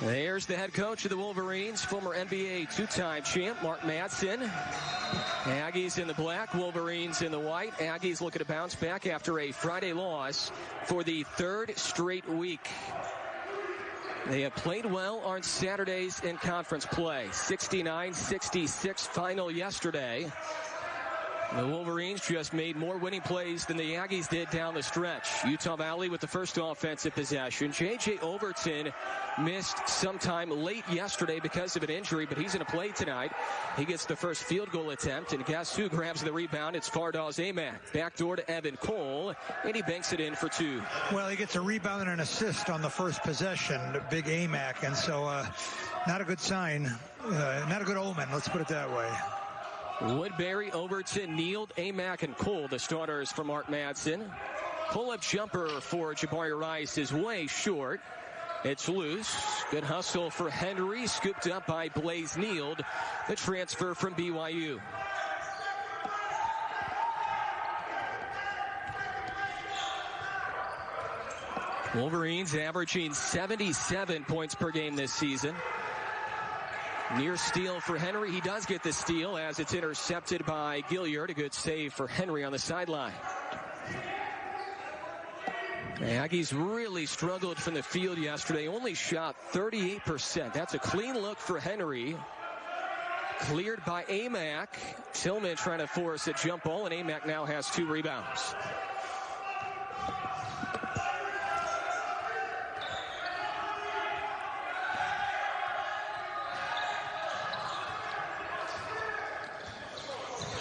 There's the head coach of the Wolverines, former NBA two-time champ, Mark Madsen. Aggies in the black, Wolverines in the white. Aggies looking to bounce back after a Friday loss for the third straight week. They have played well on Saturdays in conference play. 69-66 final yesterday. The Wolverines just made more winning plays than the Aggies did down the stretch. Utah Valley with the first offensive possession. J.J. Overton missed sometime late yesterday because of an injury, but he's going to play tonight. He gets the first field goal attempt, and guess who grabs the rebound? It's Fardaws Amac. Backdoor to Evan Cole, and he banks it in for two. Well, he gets a rebound and an assist on the first possession, big Amac, and so not a good sign, not a good omen, let's put it that way. Woodbury, Overton, Neild, Amac, and Cole, the starters for Mark Madsen. Pull-up jumper for Jabari Rice is way short. It's loose. Good hustle for Henry, scooped up by Blaze Neild, the transfer from BYU. Wolverines averaging 77 points per game this season. Near steal for Henry. He does get the steal as it's intercepted by Gilliard. A good save for Henry on the sideline. The Aggies really struggled from the field yesterday. Only shot 38%. That's a clean look for Henry. Cleared by Amac. Tillman trying to force a jump ball, and Amac now has 2 rebounds.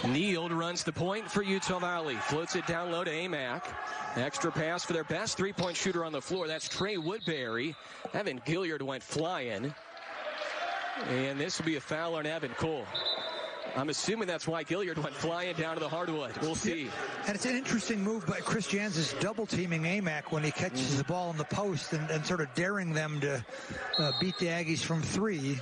Neild runs the point for Utah Valley. Floats it down low to Amac. Extra pass for their best three-point shooter on the floor. That's Trey Woodbury. Evan Gilliard went flying. And this will be a foul on Evan Cole. I'm assuming that's why Gilliard went flying down to the hardwood. We'll see. And it's an interesting move by Chris Jans is double-teaming Amac when he catches the ball in the post and sort of daring them to beat the Aggies from 3.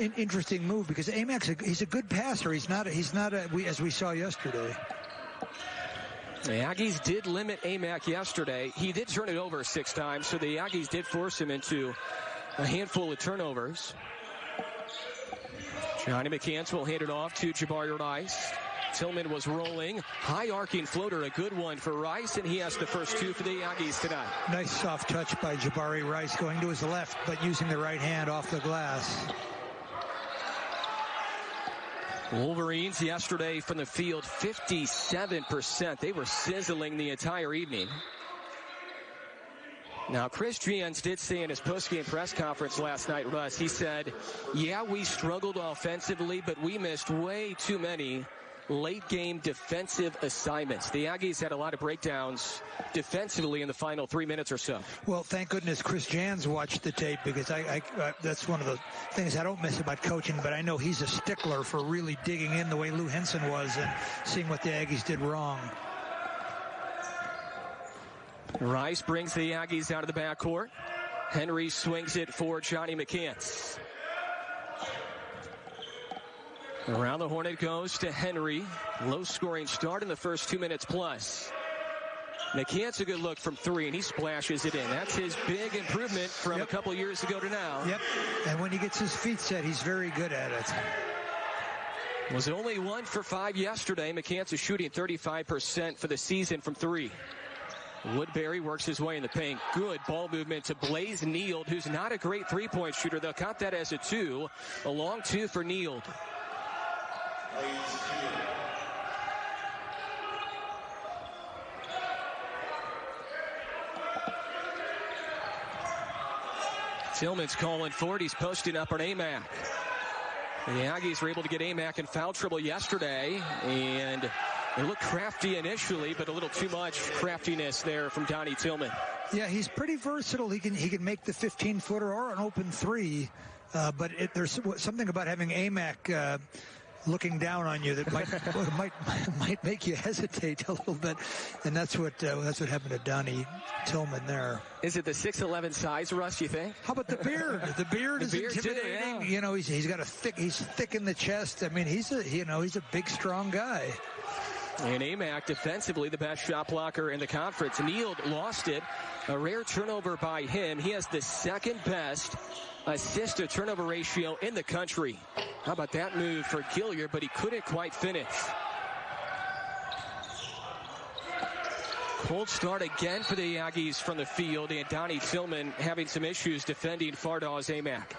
An interesting move because Amac's he's a good passer. He's not as we saw yesterday. The Aggies did limit Amac yesterday. He did turn it over 6 times, so the Aggies did force him into a handful of turnovers. Johnny McCants will hand it off to Jabari Rice. Tillman was rolling. High arcing floater, a good one for Rice, and he has the first 2 for the Aggies tonight. Nice soft touch by Jabari Rice going to his left, but using the right hand off the glass. Wolverines yesterday from the field, 57%. They were sizzling the entire evening. Now, Chris Jans did say in his postgame press conference last night, Russ, he said, yeah, we struggled offensively, but we missed way too many late-game defensive assignments. The Aggies had a lot of breakdowns defensively in the final 3 minutes or so. Well, thank goodness Chris Jans watched the tape because I that's one of the things I don't miss about coaching, but I know he's a stickler for really digging in the way Lou Henson was and seeing what the Aggies did wrong. Rice brings the Aggies out of the backcourt. Henry swings it for Johnny McCants. Around the horn it goes to Henry. Low-scoring start in the first 2 minutes plus. McCants a good look from 3, and he splashes it in. That's his big improvement from a couple years ago to now. Yep, and when he gets his feet set, he's very good at it. Was only 1 for 5 yesterday. McCants is shooting 35% for the season from 3. Woodbury works his way in the paint. Good ball movement to Blaze Neild, who's not a great three-point shooter. They'll count that as a 2. A long 2 for Neild. Tillman's calling for it. He's posting up on Amac. The Aggies were able to get Amac in foul trouble yesterday, and it looked crafty initially, but a little too much craftiness there from Donnie Tillman. Yeah, he's pretty versatile. He can make the 15-footer or an open 3, but there's something about having Amac looking down on you that might make you hesitate a little bit, and that's what happened to Donnie Tillman there. Is it the 6'11" size, Russ, you think? How about the beard? The beard is intimidating. Too, yeah. You know, he's thick in the chest. I mean, he's a big, strong guy. And Amac defensively the best shot blocker in the conference. Neal lost it. A rare turnover by him. He has the second best assist to turnover ratio in the country. How about that move for Gilliard, but he couldn't quite finish. Cold start again for the Aggies from the field, and Donnie Tillman having some issues defending Fardaz Amac.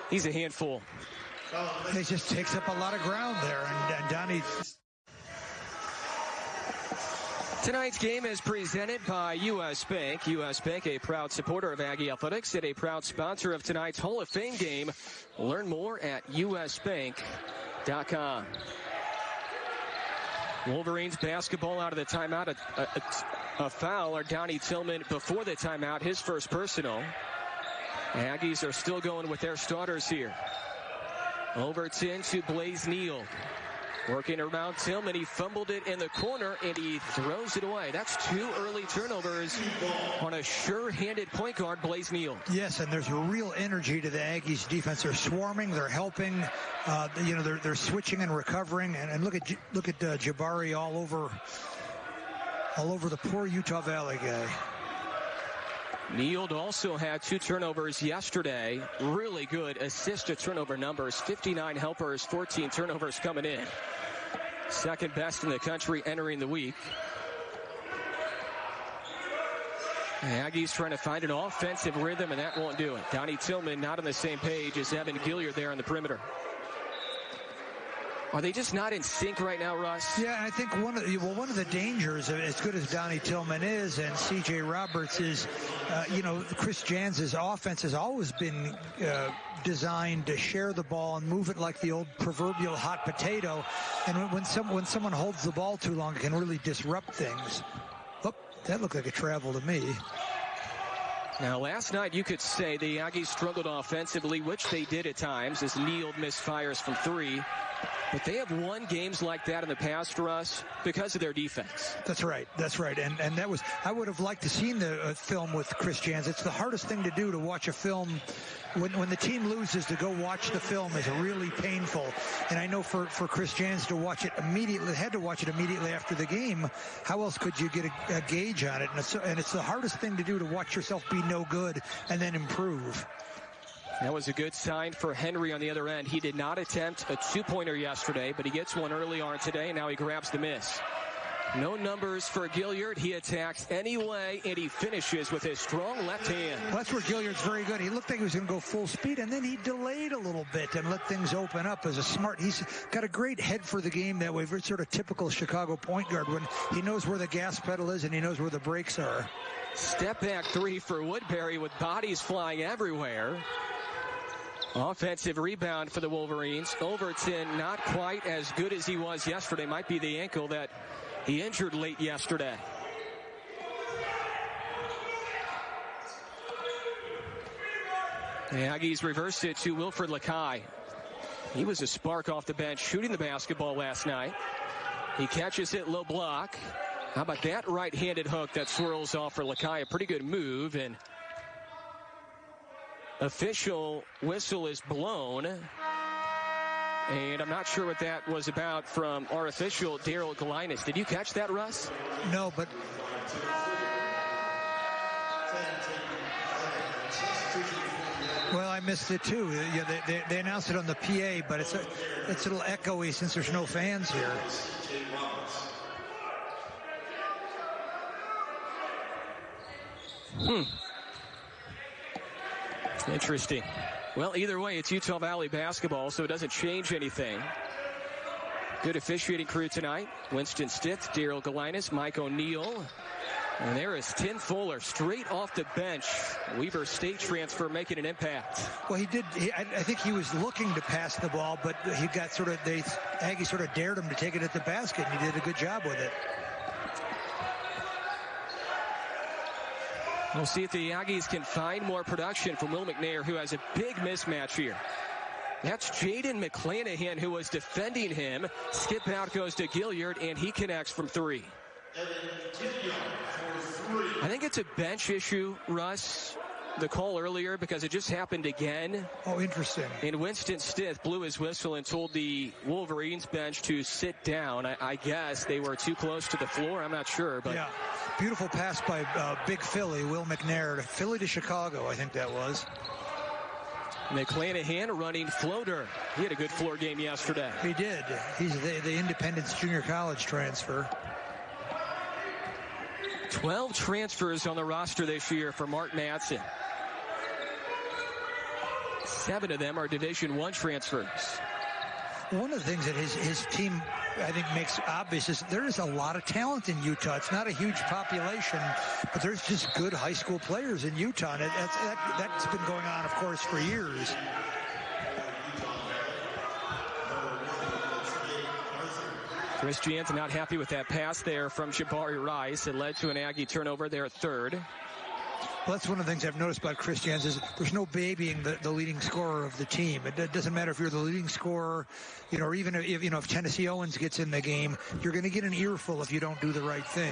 He's a handful. He just takes up a lot of ground there, and Donnie. Tonight's game is presented by U.S. Bank. U.S. Bank, a proud supporter of Aggie Athletics and a proud sponsor of tonight's Hall of Fame game. Learn more at usbank.com. Wolverines basketball out of the timeout. A foul or Donnie Tillman before the timeout, his first personal. Aggies are still going with their starters here. Overton to Blaze Neal. Working around Tillman, he fumbled it in the corner, and he throws it away. That's 2 early turnovers on a sure-handed point guard, Blaze Neal. Yes, and there's a real energy to the Aggies defense. They're swarming, they're helping, they're switching and recovering. And look at Jabari all over the poor Utah Valley guy. Neal also had 2 turnovers yesterday. Really good assist to turnover numbers. 59 helpers, 14 turnovers coming in. Second best in the country entering the week. Aggies trying to find an offensive rhythm, and that won't do it. Donnie Tillman not on the same page as Evan Gilliard there on the perimeter. Are they just not in sync right now, Russ? Yeah, I think one of the dangers, as good as Donnie Tillman is and C.J. Roberts is, Chris Jans' offense has always been designed to share the ball and move it like the old proverbial hot potato. And when someone holds the ball too long, it can really disrupt things. Oh, that looked like a travel to me. Now, last night you could say the Aggies struggled offensively, which they did at times, as Neal misfires from 3. But they have won games like that in the past for us because of their defense. That's right. And that was, I would have liked to seen the film with Chris Jans. It's the hardest thing to do, to watch a film. When the team loses, to go watch the film is really painful. And I know for Chris Jans to watch it immediately, had to watch it immediately after the game. How else could you get a gauge on it? And it's the hardest thing to do, to watch yourself be no good and then improve. That was a good sign for Henry on the other end. He did not attempt a 2-pointer yesterday, but he gets one early on today, and now he grabs the miss. No numbers for Gilliard. He attacks anyway, and he finishes with his strong left hand. Well, that's where Gilliard's very good. He looked like he was going to go full speed, and then he delayed a little bit and let things open up. He's got a great head for the game that way. Very sort of typical Chicago point guard, when he knows where the gas pedal is and he knows where the brakes are. Step back 3 for Woodbury with bodies flying everywhere. Offensive rebound for the Wolverines. Overton not quite as good as he was yesterday. Might be the ankle that he injured late yesterday. The Aggies reversed it to Wilfred Lakai. He was a spark off the bench shooting the basketball last night. He catches it low block. How about that right-handed hook that swirls off for Lakai? A pretty good move, and official whistle is blown. And I'm not sure what that was about from our official, Daryl Galinas. Did you catch that, Russ? No, but well, I missed it too. Yeah, they announced it on the PA, but it's a little echoey since there's no fans here. Interesting. Well, either way, it's Utah Valley basketball, so it doesn't change anything. Good officiating crew tonight. Winston Stith, Daryl Galinas, Mike O'Neill. And there is Tim Fuller straight off the bench. Weber State transfer making an impact. Well, he did. I think he was looking to pass the ball, but he got Aggie sort of dared him to take it at the basket, and he did a good job with it. We'll see if the Aggies can find more production from Will McNair, who has a big mismatch here. That's Jaden McClanahan, who was defending him. Skip out goes to Gilliard, and he connects from 3. I think it's a bench issue, Russ. the call earlier because it just happened again. Oh, interesting. And Winston Stith blew his whistle and told the Wolverines bench to sit down. I guess they were too close to the floor. I'm not sure. But yeah, beautiful pass by Big Philly, Will McNair. Philly to Chicago, I think that was. McClanahan running floater. He had a good floor game yesterday. He did. He's the Independence Junior College transfer. 12 transfers on the roster this year for Mark Madsen. 7 of them are Division I transfers. One of the things that his team, I think, makes obvious is there is a lot of talent in Utah. It's not a huge population, but there's just good high school players in Utah. And that's been going on, of course, for years. Chris Jansen not happy with that pass there from Jabari Rice. It led to an Aggie turnover there at third. Well, that's one of the things I've noticed about Chris Jansen is there's no babying the leading scorer of the team. It doesn't matter if you're the leading scorer, or even if Tennessee Owens gets in the game, you're going to get an earful if you don't do the right thing.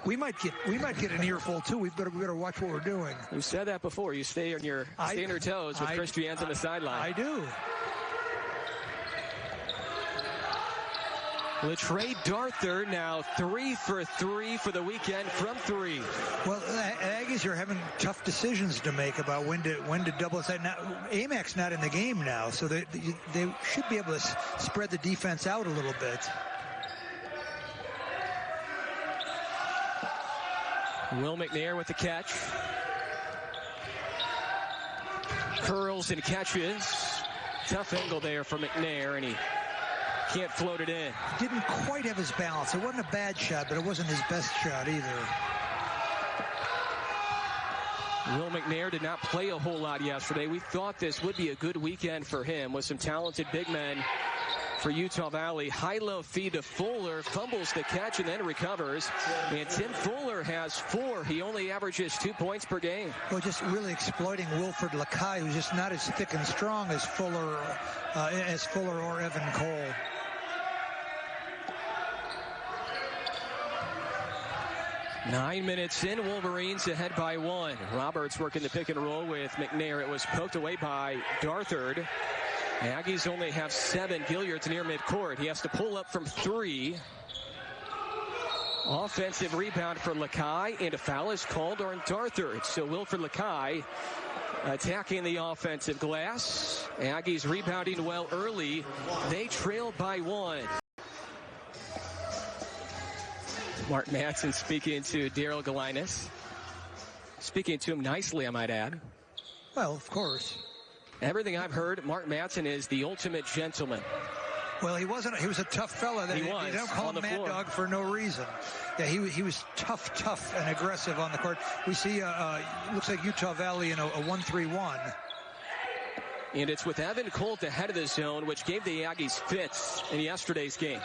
We might get an earful too. We better watch what we're doing. You said that before. You stay on your toes with Chris Jansen on the sideline. I do. Latrey Darther now 3 for 3 for the weekend from 3. Well, Aggies are having tough decisions to make about when to double side. Now, AMAC's not in the game now, so they should be able to spread the defense out a little bit. Will McNair with the catch. Curls and catches. Tough angle there for McNair, and he can't float it in. Didn't quite have his balance. It wasn't a bad shot, but it wasn't his best shot either. Will McNair did not play a whole lot yesterday. We thought this would be a good weekend for him with some talented big men for Utah Valley. High-low feed to Fuller, fumbles the catch and then recovers. And Tim Fuller has 4. He only averages 2 points per game. Well, just really exploiting Wilfred Lakai, who's just not as thick and strong as Fuller or Evan Cole. 9 minutes in, Wolverines ahead by 1. Roberts working the pick and roll with McNair. It was poked away by Darthard. Aggies only have 7. Gilliard's near midcourt. He has to pull up from 3. Offensive rebound for Lakai, and a foul is called on Darthard. So Wilfred Lakai attacking the offensive glass. Aggies rebounding well early. They trail by 1. Mark Madsen speaking to Daryl Galinas. Speaking to him nicely, I might add. Well, of course. Everything I've heard, Mark Madsen is the ultimate gentleman. Well, he was a tough fella. He was. They don't call him Mad Dog for no reason. Yeah, he was tough and aggressive on the court. We see, looks like Utah Valley in a 1-3-1. And it's with Evan Colt ahead of the zone, which gave the Aggies fits in yesterday's game.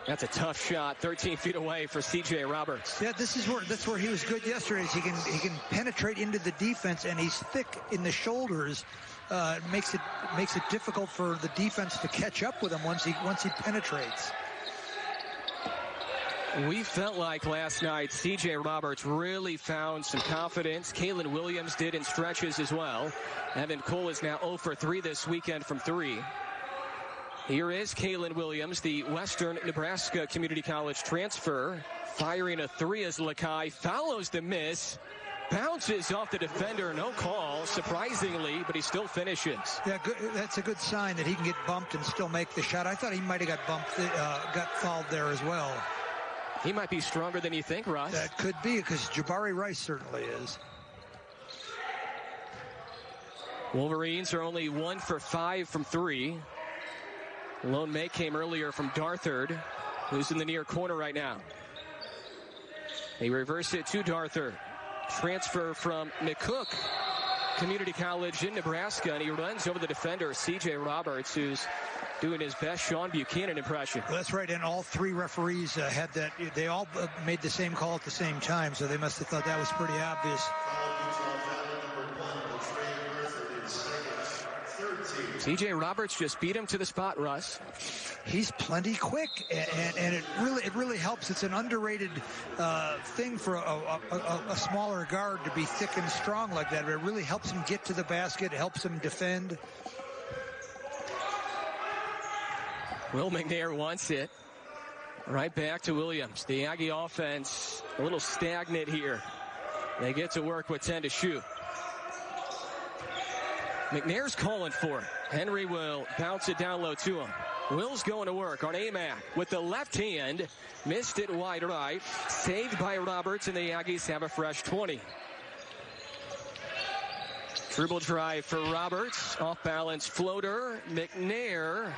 That's a tough shot, 13 feet away for C.J. Roberts. Yeah, that's where he was good yesterday. Is he can penetrate into the defense, and he's thick in the shoulders. Makes it difficult for the defense to catch up with him once he penetrates. We felt like last night C.J. Roberts really found some confidence. Kalen Williams did in stretches as well. Evan Cole is now 0 for 3 this weekend from 3. Here is Kalen Williams, the Western Nebraska Community College transfer, firing a 3 as Lakai follows the miss. Bounces off the defender, no call, surprisingly, but he still finishes. Yeah, good. That's a good sign that he can get bumped and still make the shot. I thought he might have got bumped, got fouled there as well. He might be stronger than you think, Russ. That could be, because Jabari Rice certainly is. Wolverines are only 1 for 5 from 3. Lone make came earlier from Darthard, who's in the near corner right now. They reverse it to Darthard. Transfer from McCook Community College in Nebraska, and he runs over the defender, C.J. Roberts, who's doing his best Sean Buchanan impression. Well, that's right, and all 3 referees had that. They all made the same call at the same time, so they must have thought that was pretty obvious. C.J. Roberts just beat him to the spot, Russ. he's plenty quick, and it really helps. It's an underrated thing for a smaller guard to be thick and strong like that. But it really helps him get to the basket, helps him defend. Will McNair wants it. Right back to Williams. The Aggie offense a little stagnant here. They get to work with 10 to shoot. McNair's calling for it. Henry will bounce it down low to him. Will's going to work on Amac with the left hand. Missed it wide right. Saved by Roberts, and the Aggies have a fresh 20. Dribble drive for Roberts. Off balance floater. McNair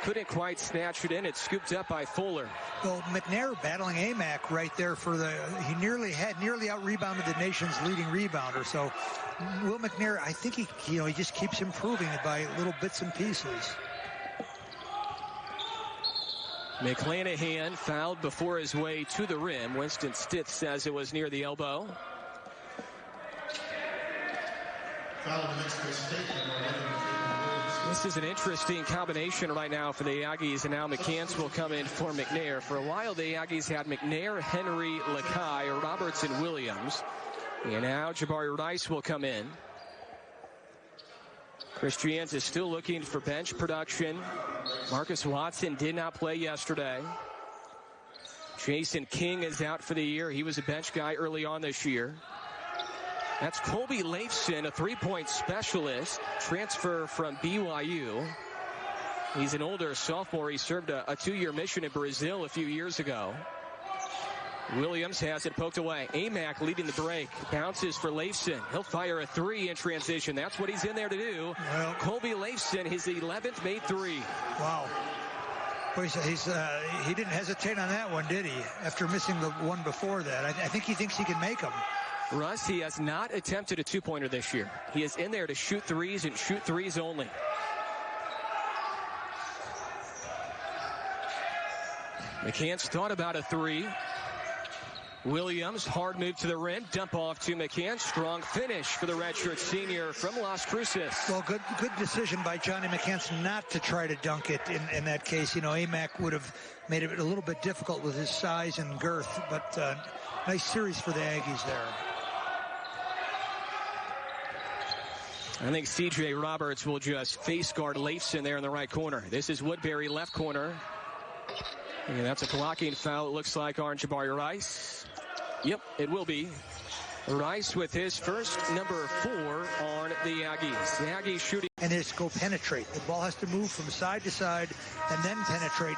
couldn't quite snatch it in. It's scooped up by Fuller. Well, McNair battling Amac right there he nearly out-rebounded the nation's leading rebounder. So Will McNair, I think he just keeps improving it by little bits and pieces. McClanahan fouled before his way to the rim. Winston Stith says it was near the elbow. This is an interesting combination right now for the Aggies, and now McCants will come in for McNair. For a while, the Aggies had McNair, Henry, Lakai, Roberts, and Williams. And now Jabari Rice will come in. Chris Jans is still looking for bench production. Marcus Watson did not play yesterday. Jason King is out for the year. He was a bench guy early on this year. That's Colby Leifson, a three-point specialist, transfer from BYU. He's an older sophomore. He served a 2-year mission in Brazil a few years ago. Williams has it poked away. Amac leading the break. Bounces for Leifson. He'll fire a three in transition. That's what he's in there to do. Well, Colby Leifson, his 11th made three. Wow. Boy, he didn't hesitate on that one, did he? After missing the one before that. I think he thinks he can make them. Russ, he has not attempted a two-pointer this year. He is in there to shoot threes and shoot threes only. McCants thought about a three. Williams, hard move to the rim, dump off to McCants. Strong finish for the redshirt senior from Las Cruces. Well, good decision by Johnny McCants not to try to dunk it in that case. Amac would have made it a little bit difficult with his size and girth, but nice series for the Aggies there. I think C.J. Roberts will just face guard Leifson there in the right corner. This is Woodbury left corner. And that's a blocking foul, it looks like, on Jabari Rice. Yep, it will be. Rice with his first number 4 on the Aggies. The Aggies shooting. And it's go penetrate. The ball has to move from side to side and then penetrate.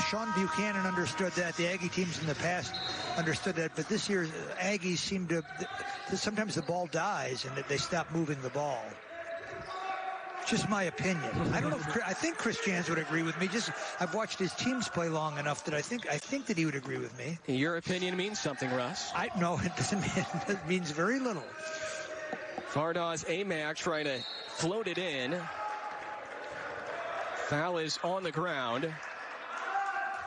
Sean Buchanan understood that. The Aggie teams in the past understood that. But this year, Aggies seem to, sometimes the ball dies and they stop moving the ball. Just my opinion. I don't know. I think Chris Jans would agree with me. I've watched his teams play long enough that I think that he would agree with me. Your opinion means something, Russ. No, it doesn't mean. It means very little. Fardaws Amac trying to float it in. Foul is on the ground.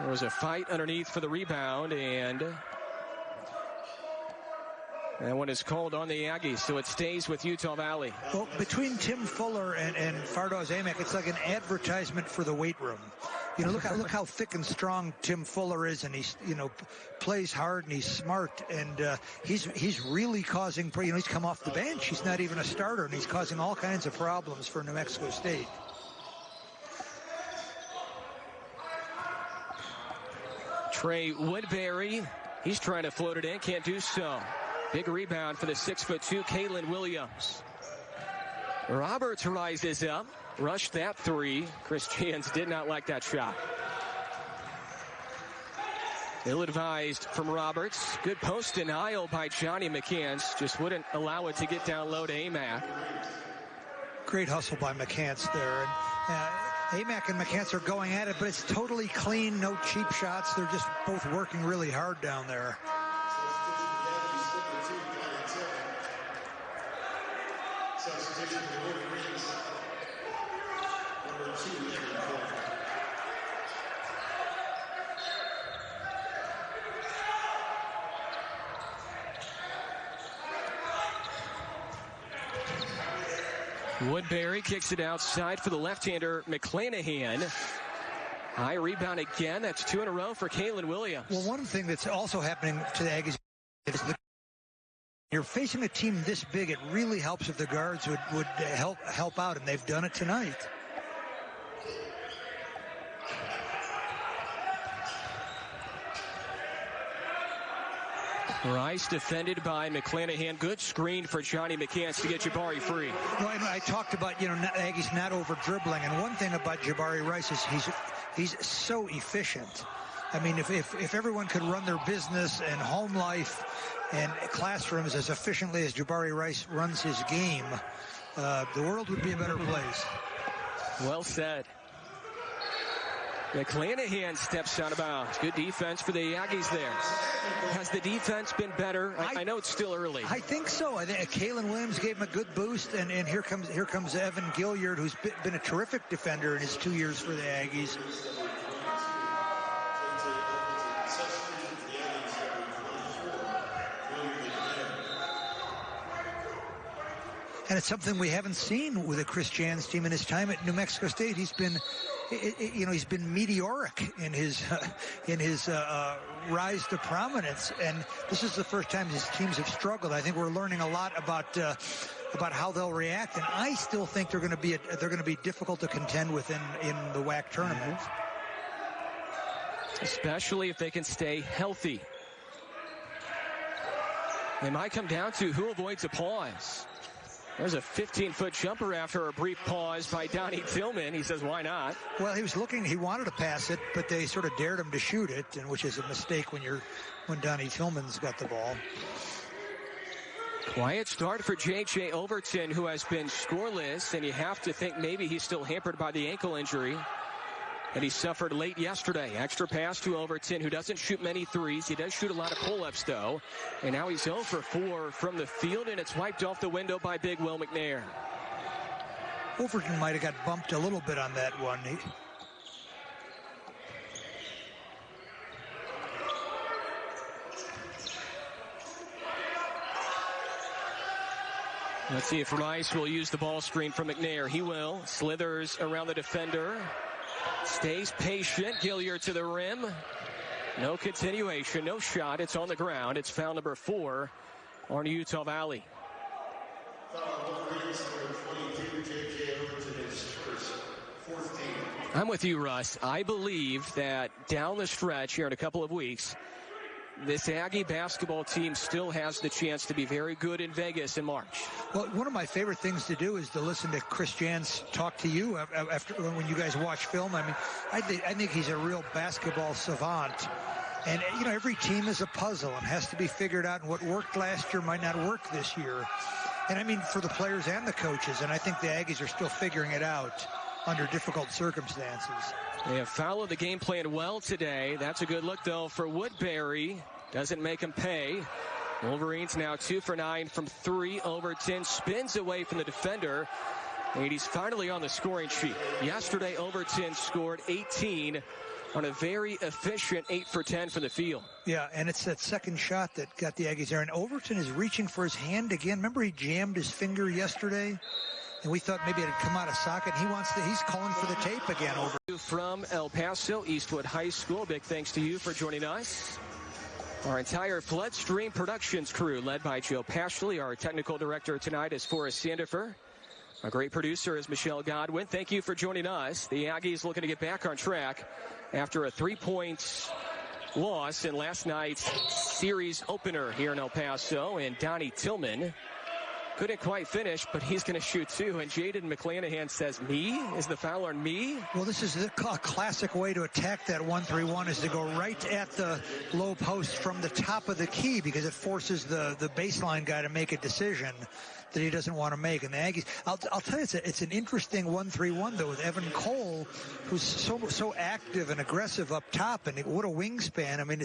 There was a fight underneath for the rebound, and that one is called on the Aggies, so it stays with Utah Valley. Well, between Tim Fuller and Fardaws Amac, it's like an advertisement for the weight room. Look how thick and strong Tim Fuller is, and he's plays hard and he's smart, and he's really causing. He's come off the bench. He's not even a starter, and he's causing all kinds of problems for New Mexico State. Trey Woodbury, he's trying to float it in, can't do so. Big rebound for the 6'2" Kalen Williams. Roberts rises up, rushed that three. Chris Jans did not like that shot. Ill-advised from Roberts. Good post denial by Johnny McCants. Just wouldn't allow it to get down low to Amac. Great hustle by McCants there. And Amac and McCants are going at it, but it's totally clean, no cheap shots. They're just both working really hard down there. Woodbury kicks it outside for the left-hander, McClanahan. High rebound again. That's 2 in a row for Kalen Williams. Well, one thing that's also happening to the Aggies is you're facing a team this big. It really helps if the guards would help out, and they've done it tonight. Rice defended by McClanahan. Good screen for Johnny McCants to get Jabari free. Well, I talked about, Aggies not over dribbling, and one thing about Jabari Rice is he's so efficient. I mean, if everyone could run their business and home life and classrooms as efficiently as Jabari Rice runs his game, the world would be a better place. Well said. McClanahan steps out of bounds. Good defense for the Aggies there. Has the defense been better? I know it's still early. I think so. I think Kalen Williams gave him a good boost, and here comes Evan Gilliard, who's been a terrific defender in his 2 years for the Aggies. And it's something we haven't seen with a Chris Jans team in his time at New Mexico State. He's been meteoric in his rise to prominence, and this is the first time his teams have struggled. I think we're learning a lot about how they'll react, and I still think they're going to be difficult to contend with in the WAC tournament, especially if they can stay healthy. It might come down to who avoids a pause. There's a 15-foot jumper after a brief pause by Donnie Tillman. He says, why not? Well, he wanted to pass it, but they sort of dared him to shoot it, and which is a mistake when Donnie Tillman's got the ball. Quiet start for J.J. Overton, who has been scoreless, and you have to think maybe he's still hampered by the ankle injury that he suffered late yesterday. Extra pass to Overton, who doesn't shoot many threes. He does shoot a lot of pull-ups, though. And now he's 0 for 4 from the field, and it's wiped off the window by Big Will McNair. Overton might have got bumped a little bit on that one. Let's see if Rice will use the ball screen from McNair. He will. Slithers around the defender. Stays patient. Gilliard to the rim. No continuation. No shot. It's on the ground. It's foul number 4 on Utah Valley. I'm with you, Russ. I believe that down the stretch here in a couple of weeks, this Aggie basketball team still has the chance to be very good in Vegas in March. Well, one of my favorite things to do is to listen to Chris Jans talk to you after when you guys watch film. I mean, I think he's a real basketball savant. And, every team is a puzzle and has to be figured out. And what worked last year might not work this year. And, I mean, for the players and the coaches. And I think the Aggies are still figuring it out under difficult circumstances. They have followed the game plan well today. That's a good look, though, for Woodbury. Doesn't make him pay. Wolverines now 2 for 9 from 3. Overton spins away from the defender. And he's finally on the scoring sheet. Yesterday, Overton scored 18 on a very efficient 8 for 10 from the field. Yeah, and it's that second shot that got the Aggies there. And Overton is reaching for his hand again. Remember he jammed his finger yesterday? And we thought maybe it had come out of socket. He's calling for the tape again. From El Paso, Eastwood High School, big thanks to you for joining us. Our entire Floodstream Productions crew, led by Joe Pashley. Our technical director tonight is Forrest Sandifer. Our great producer is Michelle Godwin. Thank you for joining us. The Aggies looking to get back on track after a 3-point loss in last night's series opener here in El Paso. And Donnie Tillman couldn't quite finish, but he's going to shoot 2. And Jaden McClanahan says, me? Is the foul on me? Well, this is a classic way to attack that 1-3-1 is to go right at the low post from the top of the key, because it forces the baseline guy to make a decision that he doesn't want to make. And the Aggies, I'll tell you, it's an interesting 1-3-1, though, with Evan Cole, who's so active and aggressive up top, and what a wingspan. I mean,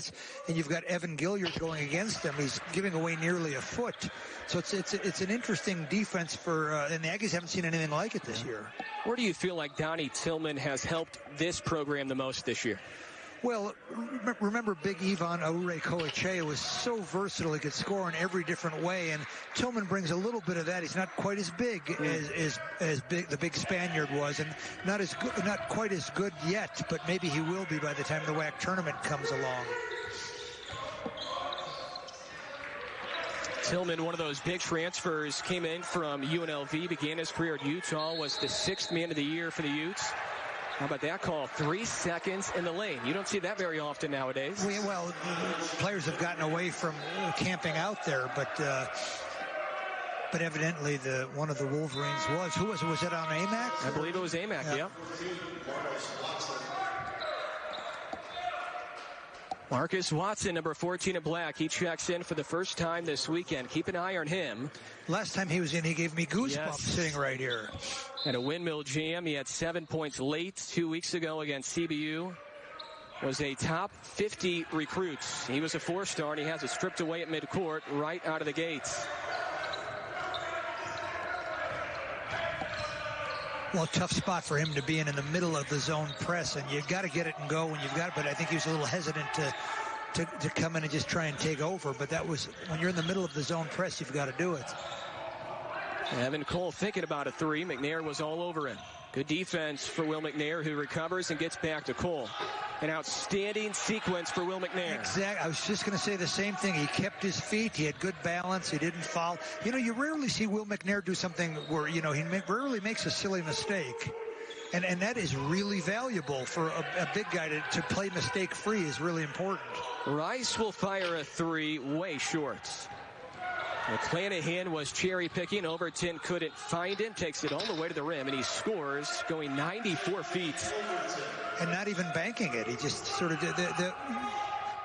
and you've got Evan Gilliard going against him. He's giving away nearly a foot. So it's an interesting defense and the Aggies haven't seen anything like it this year. Where do you feel like Donnie Tillman has helped this program the most this year? Well, remember Big Ivan Aure-Koiche was so versatile. He could score in every different way, and Tillman brings a little bit of that. He's not quite as big as big the big Spaniard was, and not quite as good yet, but maybe he will be by the time the WAC tournament comes along. Tillman, one of those big transfers, came in from UNLV, began his career at Utah, was the 6th man of the year for the Utes. How about that call? 3 seconds in the lane. You don't see that very often nowadays. Well, players have gotten away from camping out there, but evidently one of the Wolverines was. Who was it? Was it on AMAC? I believe it was AMAC, yeah. Marcus Watson, number 14 in black. He checks in for the first time this weekend. Keep an eye on him. Last time he was in, he gave me goosebumps sitting right here. At a windmill jam, he had 7 points late 2 weeks ago against CBU. Was a top 50 recruit. He was a 4-star, and he has it stripped away at midcourt right out of the gates. Well, tough spot for him to be in the middle of the zone press, and you've got to get it and go when you've got it. But I think he was a little hesitant to come in and just try and take over. But that was, when you're in the middle of the zone press, you've got to do it. Evan Cole thinking about a 3. McNair was all over him. Good defense for Will McNair, who recovers and gets back to Cole. An outstanding sequence for Will McNair. Exactly. I was just going to say the same thing. He kept his feet. He had good balance. He didn't foul. You know, you rarely see Will McNair do something where, he rarely makes a silly mistake. And that is really valuable for a big guy to play mistake-free is really important. Rice will fire a 3 way short. McClanahan was cherry-picking. Overton couldn't find him. Takes it all the way to the rim, and he scores, going 94 feet. And not even banking it. He just sort of did. The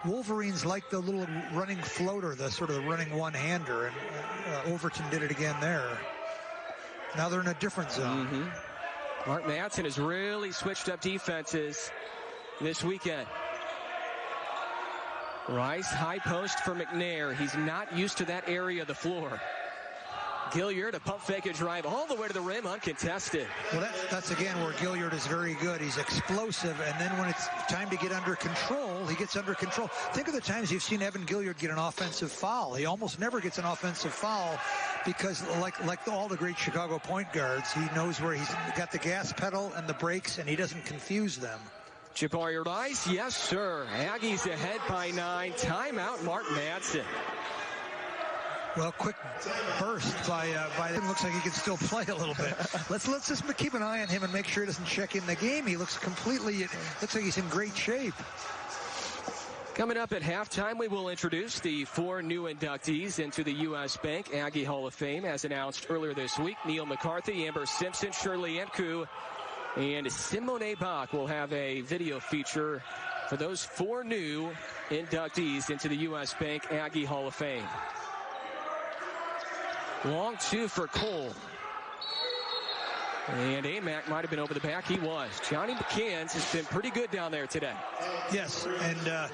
Wolverines like the little running floater, the sort of the running one-hander, and Overton did it again there. Now they're in a different zone. Mm-hmm. Mark Madsen has really switched up defenses this weekend. Rice, high post for McNair. He's not used to that area of the floor. Gilliard, a pump fake, a drive all the way to the rim, uncontested. Well, that's again where Gilliard is very good. He's explosive, and then when it's time to get under control, he gets under control. Think of the times you've seen Evan Gilliard get an offensive foul. He almost never gets an offensive foul because, like all the great Chicago point guards, he knows where he's got the gas pedal and the brakes, and he doesn't confuse them. Jabari Rice, yes, sir. Aggies ahead by 9. Timeout, Mark Madsen. Well, quick burst by him. Looks like he can still play a little bit. Let's just keep an eye on him and make sure he doesn't check in the game. He looks looks like he's in great shape. Coming up at halftime, we will introduce the 4 new inductees into the U.S. Bank Aggie Hall of Fame, as announced earlier this week. Neil McCarthy, Amber Simpson, Shirley Antku, and Simone Bach will have a video feature for those 4 new inductees into the U.S. Bank Aggie Hall of Fame. Long 2 for Cole. And Amac might have been over the back. He was. Johnny McCants has been pretty good down there today. Yes, and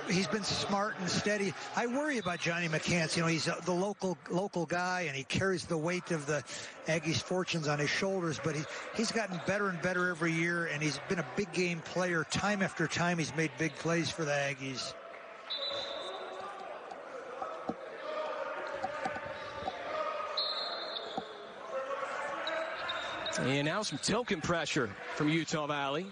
he's been smart and steady. I worry about Johnny McCants. He's the local guy, and he carries the weight of the Aggies' fortunes on his shoulders. But he's gotten better and better every year, and he's been a big game player. Time after time, he's made big plays for the Aggies. And now some token pressure from Utah Valley.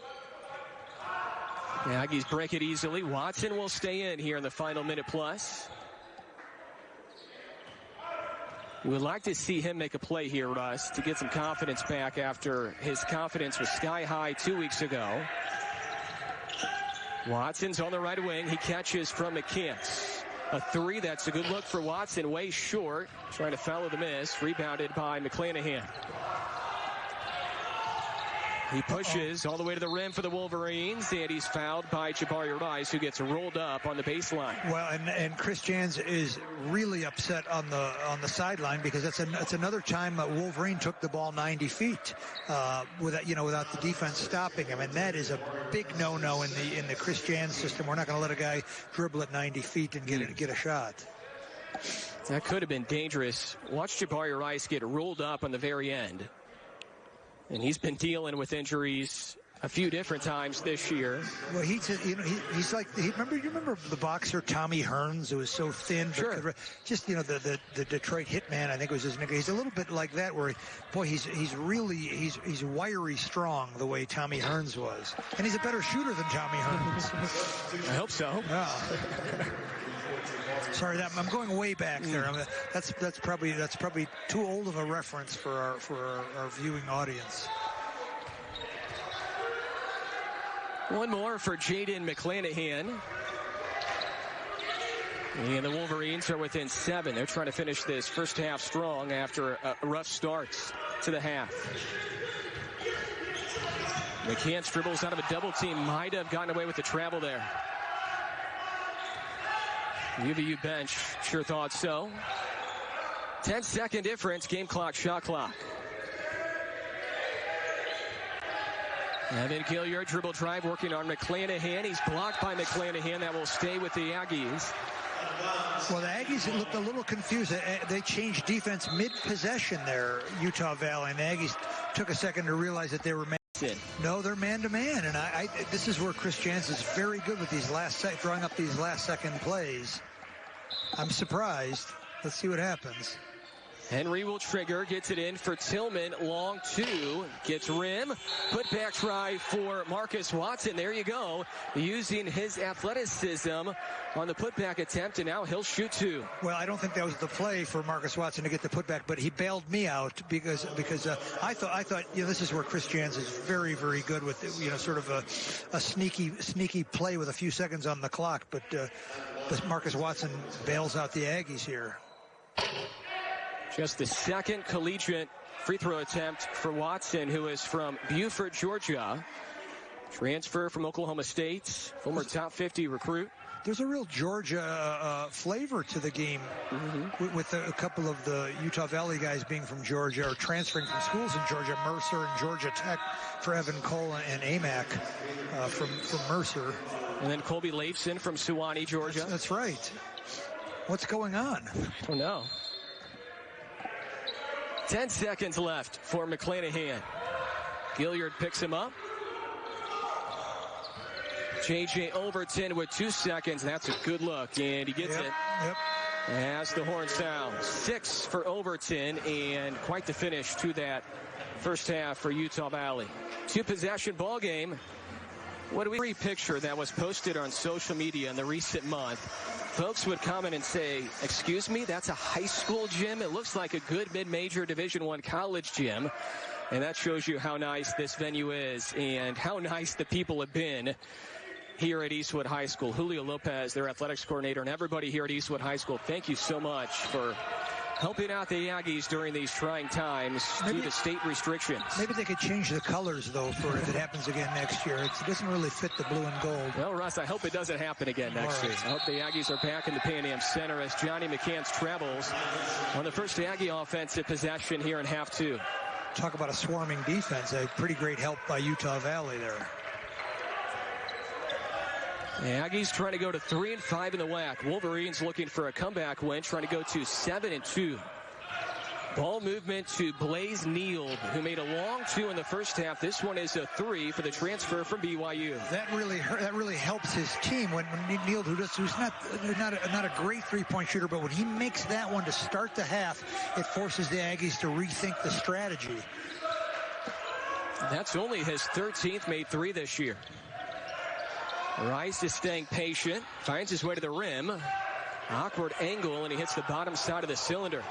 The Aggies break it easily. Watson will stay in here in the final minute plus. We would like to see him make a play here, Russ, to get some confidence back after his confidence was sky high 2 weeks ago. Watson's on the right wing. He catches from McCants. A 3, that's a good look for Watson, way short. Trying to follow the miss. Rebounded by McClanahan. He pushes all the way to the rim for the Wolverines, and he's fouled by Jabari Rice, who gets rolled up on the baseline. Well, and Chris Jans is really upset on the sideline because that's another time Wolverine took the ball 90 feet without the defense stopping him, and that is a big no-no in the Chris Jans system. We're not going to let a guy dribble at 90 feet and get a shot. That could have been dangerous. Watch Jabari Rice get rolled up on the very end. And he's been dealing with injuries a few different times this year. Well, he's like, you remember the boxer Tommy Hearns, who was so thin, sure. Just the Detroit Hitman, I think was his nickname. He's a little bit like that, where he's wiry strong the way Tommy Hearns was, and he's a better shooter than Tommy Hearns. I hope so. Yeah. Sorry, I'm going way back there. That's probably too old of a reference for our viewing audience. One more for Jaden McClanahan. And the Wolverines are within 7. They're trying to finish this first half strong after a rough start to the half. McCants dribbles out of a double team. Might have gotten away with the travel there. UVU bench sure thought so. 10-second difference, game clock, shot clock. Evan Gilliard, dribble drive, working on McClanahan. He's blocked by McClanahan. That will stay with the Aggies. Well, the Aggies looked a little confused. They changed defense mid-possession there, Utah Valley, and the Aggies took a second to realize that they were No, they're man-to-man, and this is where Chris Jansen is very good with these throwing up these last-second plays. I'm surprised. Let's see what happens. Henry will trigger, gets it in for Tillman, long 2, gets rim, put back try for Marcus Watson. There you go, using his athleticism on the putback attempt, and now he'll shoot 2. Well, I don't think that was the play for Marcus Watson to get the putback, but he bailed me out because I thought this is where Chris Jansen is very, very good with sort of a sneaky play with a few seconds on the clock, but Marcus Watson bails out the Aggies here. Just the second collegiate free throw attempt for Watson, who is from Beaufort, Georgia. Transfer from Oklahoma State, former top 50 recruit. There's a real Georgia flavor to the game with a couple of the Utah Valley guys being from Georgia or transferring from schools in Georgia. Mercer and Georgia Tech for Evan Cole and Amac from Mercer. And then Colby Leifson from Suwannee, Georgia. That's right. What's going on? I don't know. 10 seconds left for McClanahan. Gilliard picks him up. J.J. Overton with 2 seconds. That's a good look, and he gets it. Yep. As the horn sounds. 6 for Overton, and quite the finish to that first half for Utah Valley. 2-possession ball game. What do we picture that was posted on social media in the recent month? Folks would comment and say, excuse me, that's a high school gym? It looks like a good mid-major Division I college gym. And that shows you how nice this venue is and how nice the people have been here at Eastwood High School. Julio Lopez, their athletics coordinator, and everybody here at Eastwood High School, thank you so much for helping out the Aggies during these trying times due to state restrictions. Maybe they could change the colors, though, for if it happens again next year. It doesn't really fit the blue and gold. Well, Russ, I hope it doesn't happen again next year. I hope the Aggies are back in the Pan Am Center as Johnny McCants travels on the first Aggie offensive possession here in half 2. Talk about a swarming defense. A pretty great help by Utah Valley there. The Aggies trying to go to 3-5 in the WAC. Wolverines looking for a comeback win, trying to go to 7-2. Ball movement to Blaze Neild, who made a long 2 in the first half. This one is a 3 for the transfer from BYU. That really helps his team when Neild, who's not a great three-point shooter, but when he makes that one to start the half, it forces the Aggies to rethink the strategy. That's only his 13th made 3 this year. Rice is staying patient, finds his way to the rim. Awkward angle, and he hits the bottom side of the cylinder.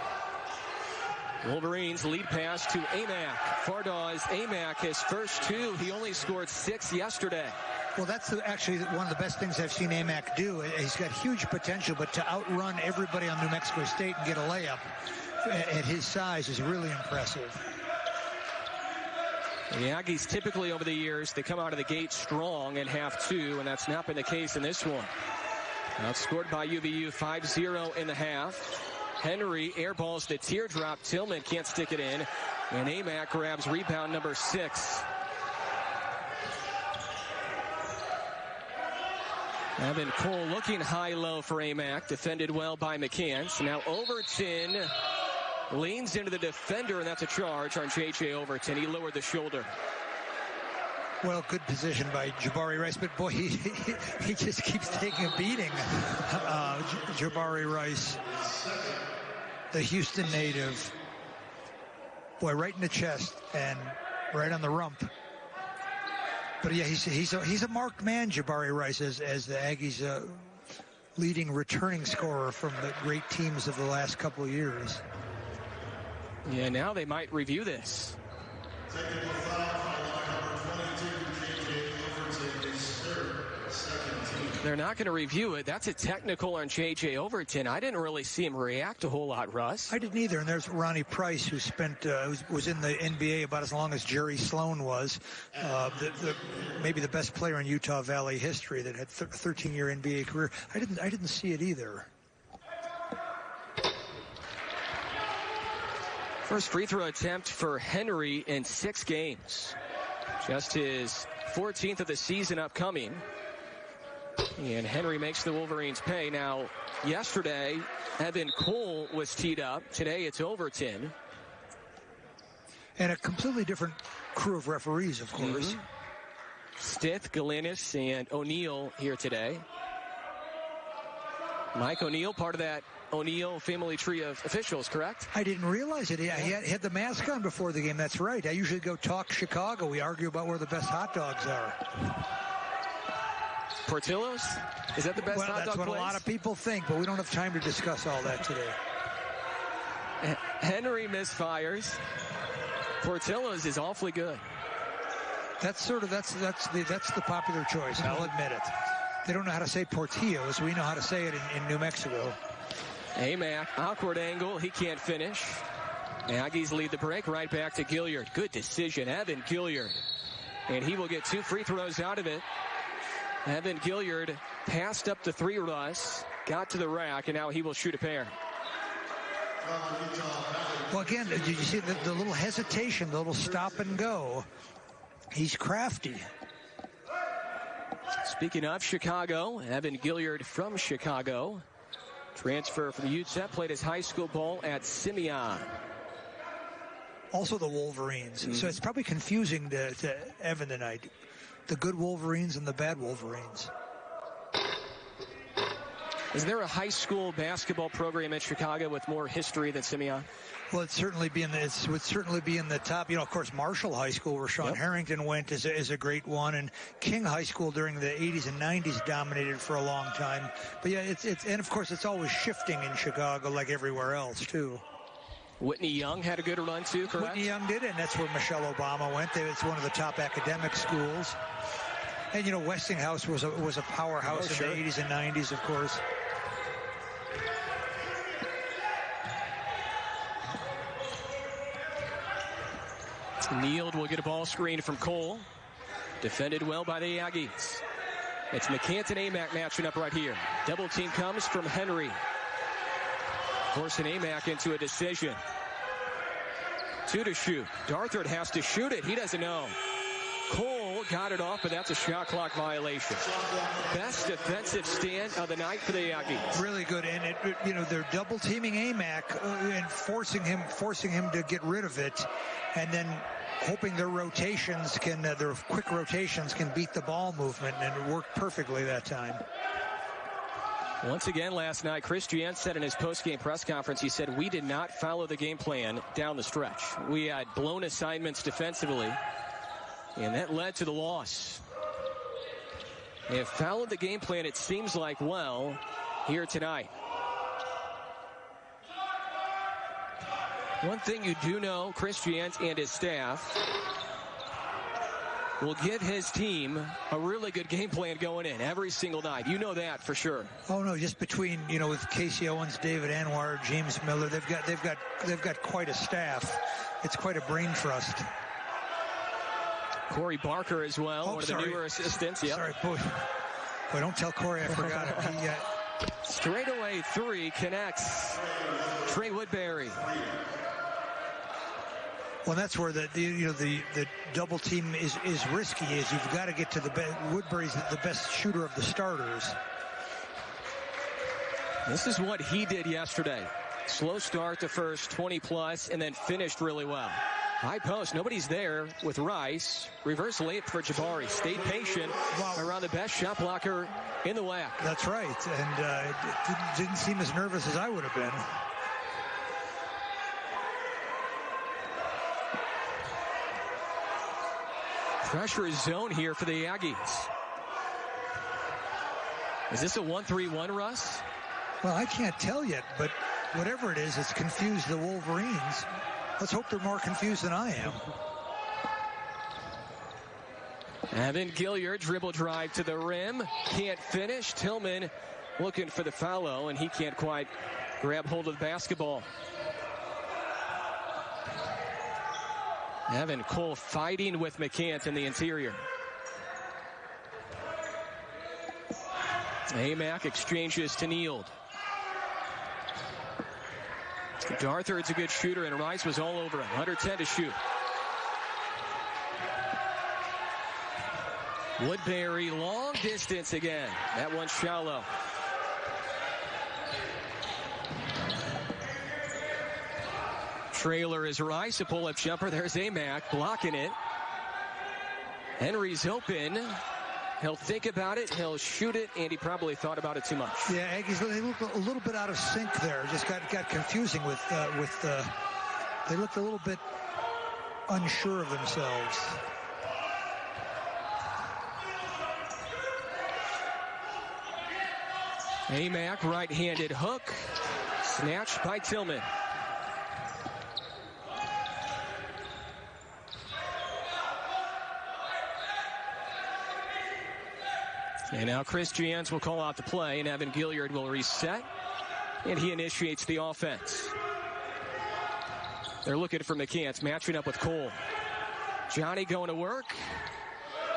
Wolverines lead pass to Amac. Fardaws Amac, his first 2. He only scored 6 yesterday. Well, that's actually one of the best things I've seen Amac do. He's got huge potential, but to outrun everybody on New Mexico State and get a layup at his size is really impressive. The Aggies typically over the years, they come out of the gate strong in half 2, and that's not been the case in this one. Outscored by UVU 5-0 in the half. Henry airballs the teardrop. Tillman can't stick it in, and Amac grabs rebound number 6. Evan Cole looking high-low for Amac, defended well by McCants. Now Overton leans into the defender, and that's a charge on J.J. Overton. He lowered the shoulder. Well, good position by Jabari Rice, but boy, he just keeps taking a beating. Jabari Rice, the Houston native, boy, right in the chest and right on the rump. But yeah, he's a marked man, Jabari Rice, as the Aggies' leading returning scorer from the great teams of the last couple of years. Yeah, now they might review this. They're not going to review it. That's a technical on J.J. Overton. I didn't really see him react a whole lot, Russ. I didn't either. And there's Ronnie Price, who spent was in the NBA about as long as Jerry Sloan was. Maybe the best player in Utah Valley history that had a 13-year NBA career. I didn't see it either. First free throw attempt for Henry in 6 games. Just his 14th of the season upcoming. And Henry makes the Wolverines pay. Now, yesterday, Evan Cole was teed up. Today, it's Overton. And a completely different crew of referees, of course. Stith, Galinis, and O'Neill here today. Mike O'Neill, part of that O'Neill family tree of officials, correct? I didn't realize it. He had the mask on before the game. That's right. I usually go talk Chicago. We argue about where the best hot dogs are. Portillo's? Is that the best hot dog place? That's what a lot of people think, but we don't have time to discuss all that today. Henry misfires. Portillo's is awfully good. That's the popular choice. I'll admit it. They don't know how to say Portillo's. We know how to say it in New Mexico. Amac, awkward angle. He can't finish. Aggies lead the break right back to Gilliard. Good decision, Evan Gilliard. And he will get 2 free throws out of it. Evan Gilliard passed up the 3, Russ, got to the rack, and now he will shoot a pair. Well, again, did you see the little hesitation, the little stop and go? He's crafty. Speaking of Chicago, Evan Gilliard from Chicago. Transfer from UTEP, played his high school ball at Simeon. Also the Wolverines. So it's probably confusing to Evan tonight. The good Wolverines and the bad Wolverines. Is there a high school basketball program in Chicago with more history than Simeon? Well, it would certainly be in the top. Of course, Marshall High School, where Sean Harrington went, is a great one, and King High School during the 80s and 90s dominated for a long time. But yeah, and of course it's always shifting in Chicago, like everywhere else too. Whitney Young had a good run too, correct? Whitney Young did, and that's where Michelle Obama went. It's one of the top academic schools. And Westinghouse was a powerhouse in the 80s and 90s, of course. Neild will get a ball screen from Cole. Defended well by the Aggies. It's McCanton-Amac matching up right here. Double team comes from Henry. Forcing Amac into a decision. 2 to shoot. Darthard has to shoot it. He doesn't know. Cole got it off, but that's a shot clock violation. Best defensive stand of the night for the Aggies. Really good, and they're double teaming Amac and forcing him to get rid of it, and then hoping their quick rotations can beat the ball movement, and it worked perfectly that time. Once again last night, Chris Giant said in his post-game press conference, he said, we did not follow the game plan down the stretch. We had blown assignments defensively, and that led to the loss. They have followed the game plan, it seems like, well, here tonight. One thing you do know, Chris Giant and his staff will give his team a really good game plan going in every single night. You know that for sure. Oh no, just between with Casey Owens, David Anwar, James Miller, they've got quite a staff. It's quite a brain trust. Corey Barker as well, one of the newer assistants. Yep. Sorry, boy, don't tell Corey I forgot him. Straightaway 3 connects. Trey Woodbury. Well, that's where the double team is risky. Is you've got to get to Woodbury's the best shooter of the starters. This is what he did yesterday. Slow start to first 20 plus, and then finished really well. High post. Nobody's there with Rice. Reverse layup for Jabari. Stayed patient around the best shot blocker in the WAC. That's right. And it didn't seem as nervous as I would have been. Pressure zone here for the Aggies. Is this a 1-3-1, Russ? Well, I can't tell yet, but whatever it is, it's confused the Wolverines. Let's hope they're more confused than I am. Evan Gilliard, dribble drive to the rim. Can't finish. Tillman looking for the foul, and he can't quite grab hold of the basketball. Evan Cole fighting with McCants in the interior. Amack exchanges to Neild. Darthard's a good shooter, and Rice was all over him. 110 to shoot. Woodbury, long distance again. That one's shallow. Trailer is Rice, a pull-up jumper. There's Amack blocking it. Henry's open. He'll think about it, he'll shoot it, and he probably thought about it too much. Yeah, Aggies, they look a little bit out of sync there. Just got confusing with they looked a little bit unsure of themselves. Amack, right-handed hook, snatched by Tillman. And now Chris Jans will call out the play, and Evan Gilliard will reset, and he initiates the offense. They're looking for McCants, matching up with Cole. Johnny going to work.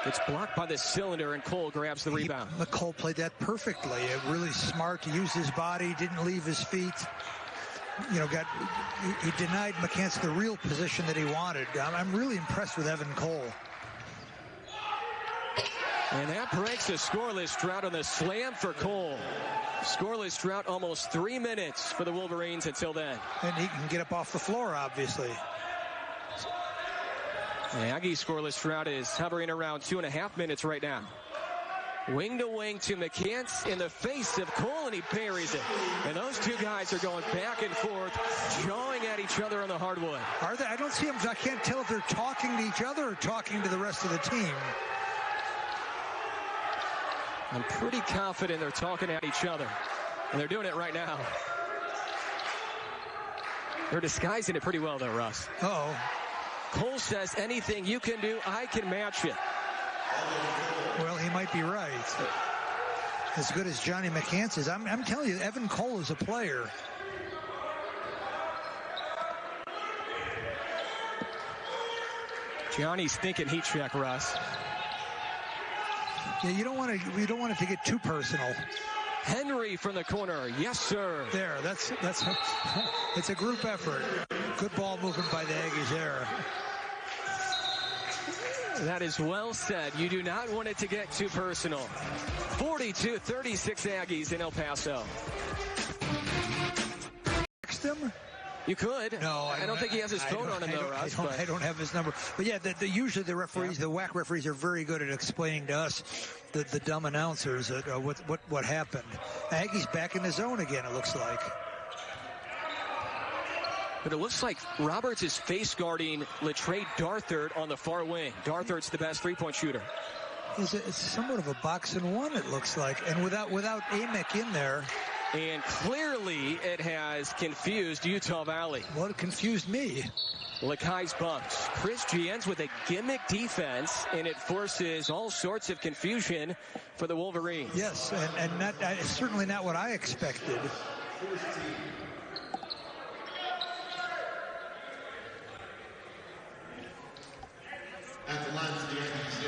It's blocked by the cylinder, and Cole grabs the rebound. Cole played that perfectly. Really smart, used his body, didn't leave his feet. You know, he denied McCants the real position that he wanted. I'm really impressed with Evan Cole. And that breaks a scoreless drought on the slam for Cole. Scoreless drought, almost 3 minutes for the Wolverines until then. And he can get up off the floor, obviously. The Aggie scoreless drought is hovering around 2.5 minutes right now. Wing to wing to McCants in the face of Cole, and he buries it. And those two guys are going back and forth, jawing at each other on the hardwood. Are they? I don't see them. I can't tell if they're talking to each other or talking to the rest of the team. I'm pretty confident they're talking at each other. And they're doing it right now. They're disguising it pretty well, though, Russ. Uh-oh. Cole says, anything you can do, I can match it. Well, he might be right. As good as Johnny McCants is. I'm telling you, Evan Cole is a player. Johnny's thinking heat check, Russ. Yeah, you don't want it to get too personal. Henry from the corner. Yes, sir. There, that's it's a group effort. Good ball movement by the Aggies there. That is well said. You do not want it to get too personal. 42-36 Aggies in El Paso. Text him? You could. No, I don't think he has his phone on him, though, Russ. I don't have his number. But yeah, usually the referees, the WAC referees, are very good at explaining to us, the dumb announcers, what happened. Aggies back in the zone again, it looks like. But it looks like Roberts is face guarding Latrey Darthard on the far wing. Darthard's the best three-point shooter. It's somewhat of a box and one, it looks like, and without Amack in there. And clearly it has confused Utah Valley. Well, it confused me. Lakai's bumps. Chris Jans with a gimmick defense, and it forces all sorts of confusion for the Wolverines. Yes, and certainly not what I expected. At the line for the Aggies,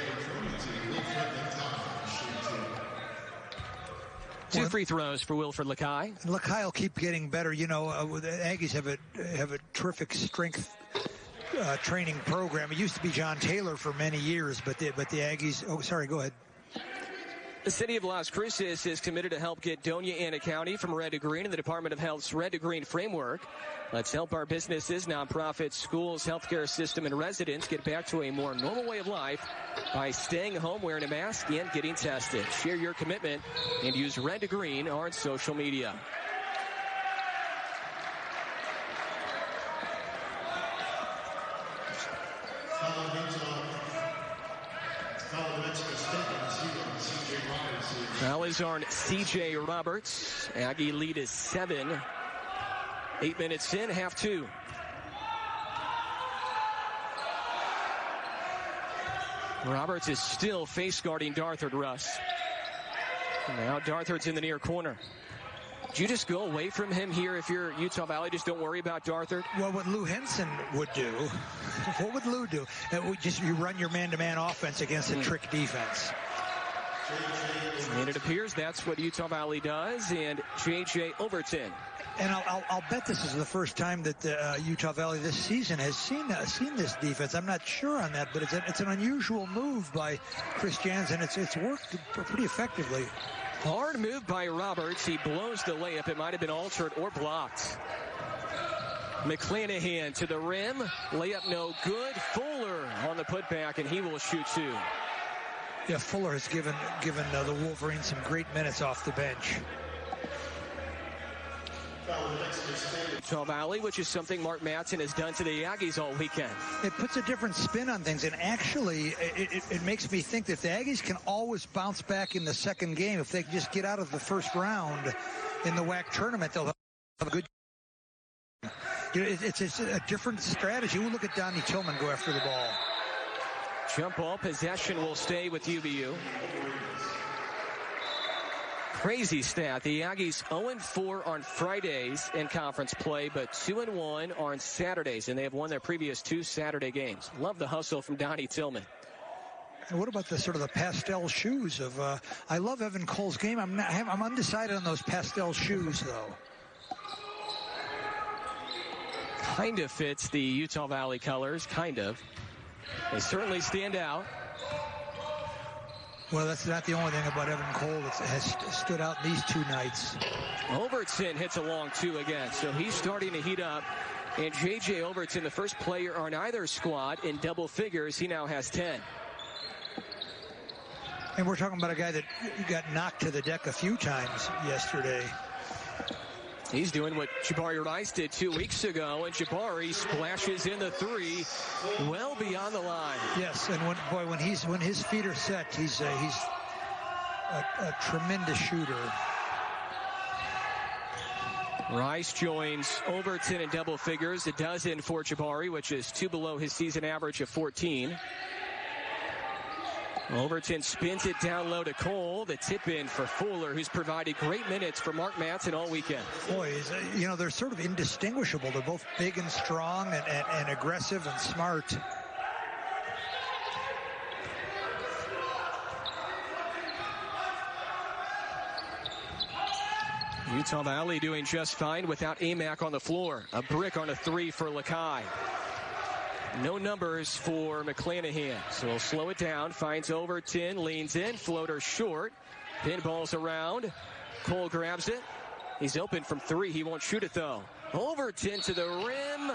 Two free throws for Wilfred Lakai. Lakai will keep getting better. You know, the Aggies have a terrific strength training program. It used to be John Taylor for many years, but the Aggies. Oh, sorry. Go ahead. The city of Las Cruces is committed to help get Doña Ana County from red to green in the Department of Health's Red to Green framework. Let's help our businesses, nonprofits, schools, healthcare system, and residents get back to a more normal way of life by staying home, wearing a mask, and getting tested. Share your commitment and use red to green on social media. Foul is on C.J. Roberts. Aggie lead is 7. 8 minutes in, half 2. Roberts is still face guarding Darthard, Russ. And now Darthard's in the near corner. Do you just go away from him here if you're Utah Valley? Just don't worry about Darthard? Well, what Lou Henson would do, what would Lou do? You run your man-to-man offense against a trick defense. And it appears that's what Utah Valley does, and J.J. Overton. And I'll bet this is the first time that Utah Valley this season has seen this defense. I'm not sure on that, but it's an unusual move by Chris Jansen. It's worked pretty effectively. Hard move by Roberts. He blows the layup. It might have been altered or blocked. McClanahan to the rim. Layup no good. Fuller on the putback, and he will shoot 2. Yeah, Fuller has given the Wolverines some great minutes off the bench. Utah Valley, which is something Mark Madsen has done to the Aggies all weekend. It puts a different spin on things, and actually it makes me think that the Aggies can always bounce back in the second game. If they can just get out of the first round in the WAC tournament, they'll have a good. It's a different strategy. We'll look at Donnie Tillman go after the ball. Jump ball possession will stay with UVU. Crazy stat. The Aggies 0-4 on Fridays in conference play, but 2-1 on Saturdays, and they have won their previous 2 Saturday games. Love the hustle from Donnie Tillman. And what about the sort of the pastel shoes of? I love Evan Cole's game. I'm undecided on those pastel shoes though. Kind of fits the Utah Valley colors. Kind of. They certainly stand out. Well, that's not the only thing about Evan Cole that has stood out these 2 nights. Overton hits a long 2 again, so he's starting to heat up. And J.J. Overton, the first player on either squad in double figures, he now has 10. And we're talking about a guy that got knocked to the deck a few times yesterday. He's doing what Jabari Rice did 2 weeks ago, and Jabari splashes in the 3 well beyond the line. Yes, and when his feet are set, he's a tremendous shooter. Rice joins Overton in double figures, a dozen for Jabari, which is 2 below his season average of 14. Overton spins it down low to Cole. The tip in for Fuller, who's provided great minutes for Mark Madsen all weekend. Boy, they're sort of indistinguishable. They're both big and strong and aggressive and smart. Utah Valley doing just fine without Amac on the floor. A brick on a 3 for Lakai. No numbers for McClanahan, so he'll slow it down. Finds Overton, leans in, floater short. Pinballs around. Cole grabs it. He's open from 3. He won't shoot it, though. Overton to the rim.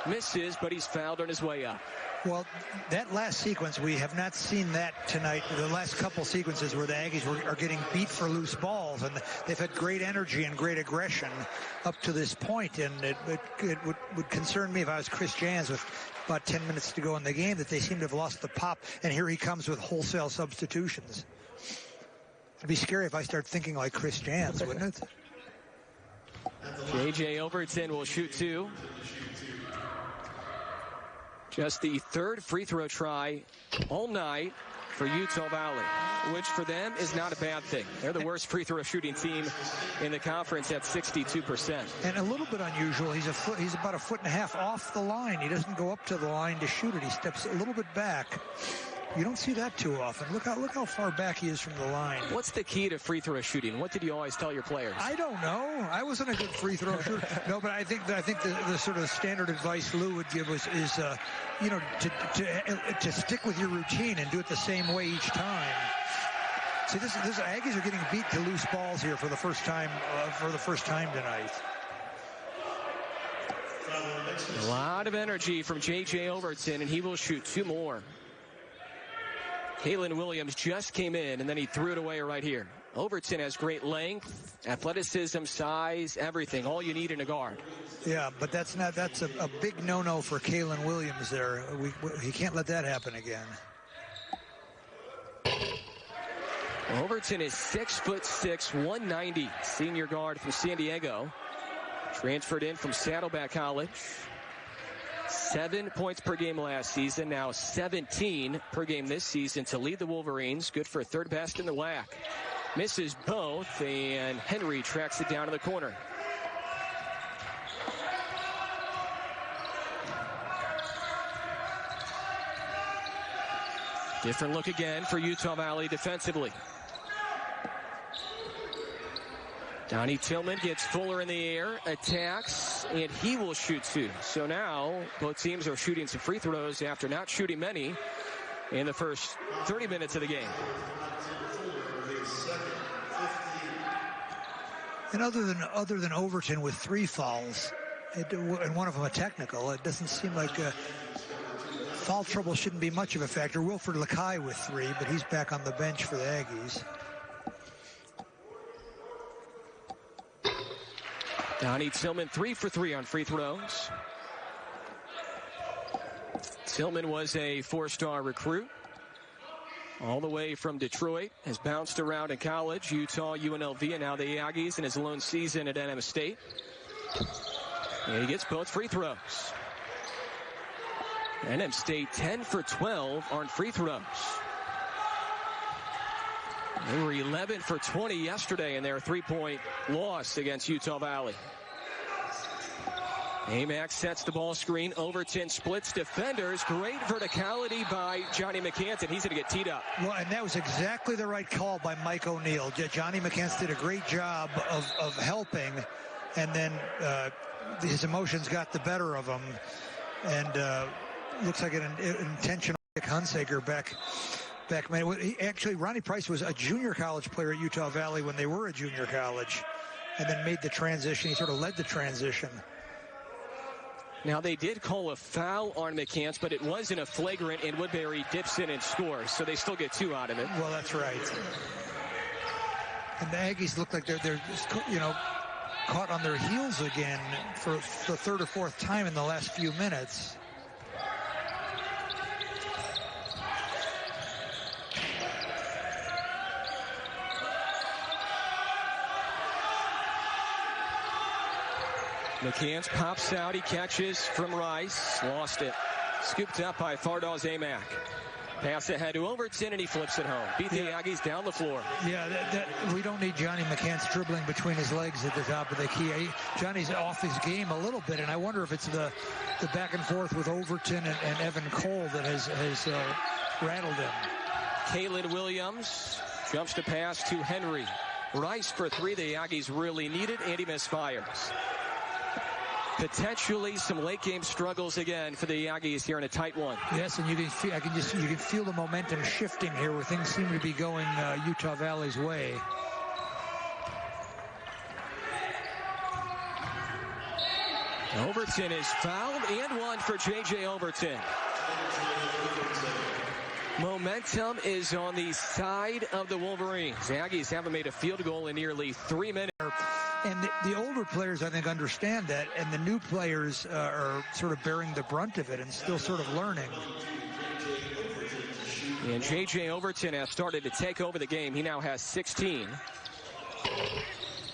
Misses, but he's fouled on his way up. Well, that last sequence, we have not seen that tonight. The last couple sequences where the Aggies are getting beat for loose balls, and they've had great energy and great aggression up to this point. And it would concern me if I was Chris Jans with about 10 minutes to go in the game that they seem to have lost the pop, and here he comes with wholesale substitutions. It'd be scary if I start thinking like Chris Jans, wouldn't it? J.J. Overton will shoot 2. Just the 3rd free throw try all night for Utah Valley, which for them is not a bad thing. They're the worst free throw shooting team in the conference at 62%. And a little bit unusual. He's about a foot and a half off the line. He doesn't go up to the line to shoot it. He steps a little bit back. You don't see that too often. Look how far back he is from the line. What's the key to free throw shooting? What did you always tell your players? I don't know. I wasn't a good free throw shooter. No, but I think the sort of standard advice Lou would give us is to stick with your routine and do it the same way each time. See, this Aggies are getting beat to loose balls here for the first time tonight. A lot of energy from J.J. Overton, and he will shoot 2 more. Kalen Williams just came in, and then he threw it away right here. Overton has great length, athleticism, size, everything. All you need in a guard. Yeah, but that's a big no-no for Kalen Williams there. He can't let that happen again. Overton is 6'6", 190, senior guard from San Diego. Transferred in from Saddleback College. 7 points per game last season, now 17 per game this season to lead the Wolverines. Good for 3rd best in the WAC. Misses both, and Henry tracks it down to the corner. Different look again for Utah Valley defensively. Donnie Tillman gets Fuller in the air, attacks, and he will shoot 2. So now both teams are shooting some free throws after not shooting many in the first 30 minutes of the game. And other than Overton with 3 fouls, and one of them a technical, it doesn't seem like foul trouble shouldn't be much of a factor. Wilfred Lakai with 3, but he's back on the bench for the Aggies. Donnie Tillman 3 for 3 on free throws. Tillman was a 4-star recruit all the way from Detroit, has bounced around in college, Utah, UNLV, and now the Aggies in his lone season at NM State. And he gets both free throws. NM State 10 for 12 on free throws. They were 11 for 20 yesterday in their 3-point loss against Utah Valley. Amax sets the ball screen. Overton splits defenders. Great verticality by Johnny McCanton. He's going to get teed up. Well, and that was exactly the right call by Mike O'Neill. Johnny McCanton did a great job of helping, and then his emotions got the better of him. And looks like an intentional Hunsaker back. Actually, Ronnie Price was a junior college player at Utah Valley when they were a junior college, and then made the transition. He sort of led the transition. Now, they did call a foul on McCants, but it wasn't a flagrant, and Woodbury dips in and scores, so they still get 2 out of it. Well, that's right. And the Aggies look like they're caught on their heels again for the 3rd or 4th time in the last few minutes. McCants pops out. He catches from Rice. Lost it. Scooped up by Fardaws Amac. Pass ahead to Overton, and he flips it home. Beat the Aggies down the floor. Yeah, we don't need Johnny McCants dribbling between his legs at the top of the key. Johnny's off his game a little bit, and I wonder if it's the back and forth with Overton and Evan Cole that has rattled him. Kalen Williams jumps to pass to Henry. Rice for 3. The Aggies really need it, and he misfires. Potentially some late game struggles again for the Aggies here in a tight one. Yes, and you can feel the momentum shifting here, where things seem to be going Utah Valley's way. Overton is fouled, and 1 for J.J. Overton. Momentum is on the side of the Wolverines. The Aggies haven't made a field goal in nearly 3 minutes. And the older players, I think, understand that, and the new players are sort of bearing the brunt of it and still sort of learning. And J.J. Overton has started to take over the game. He now has 16.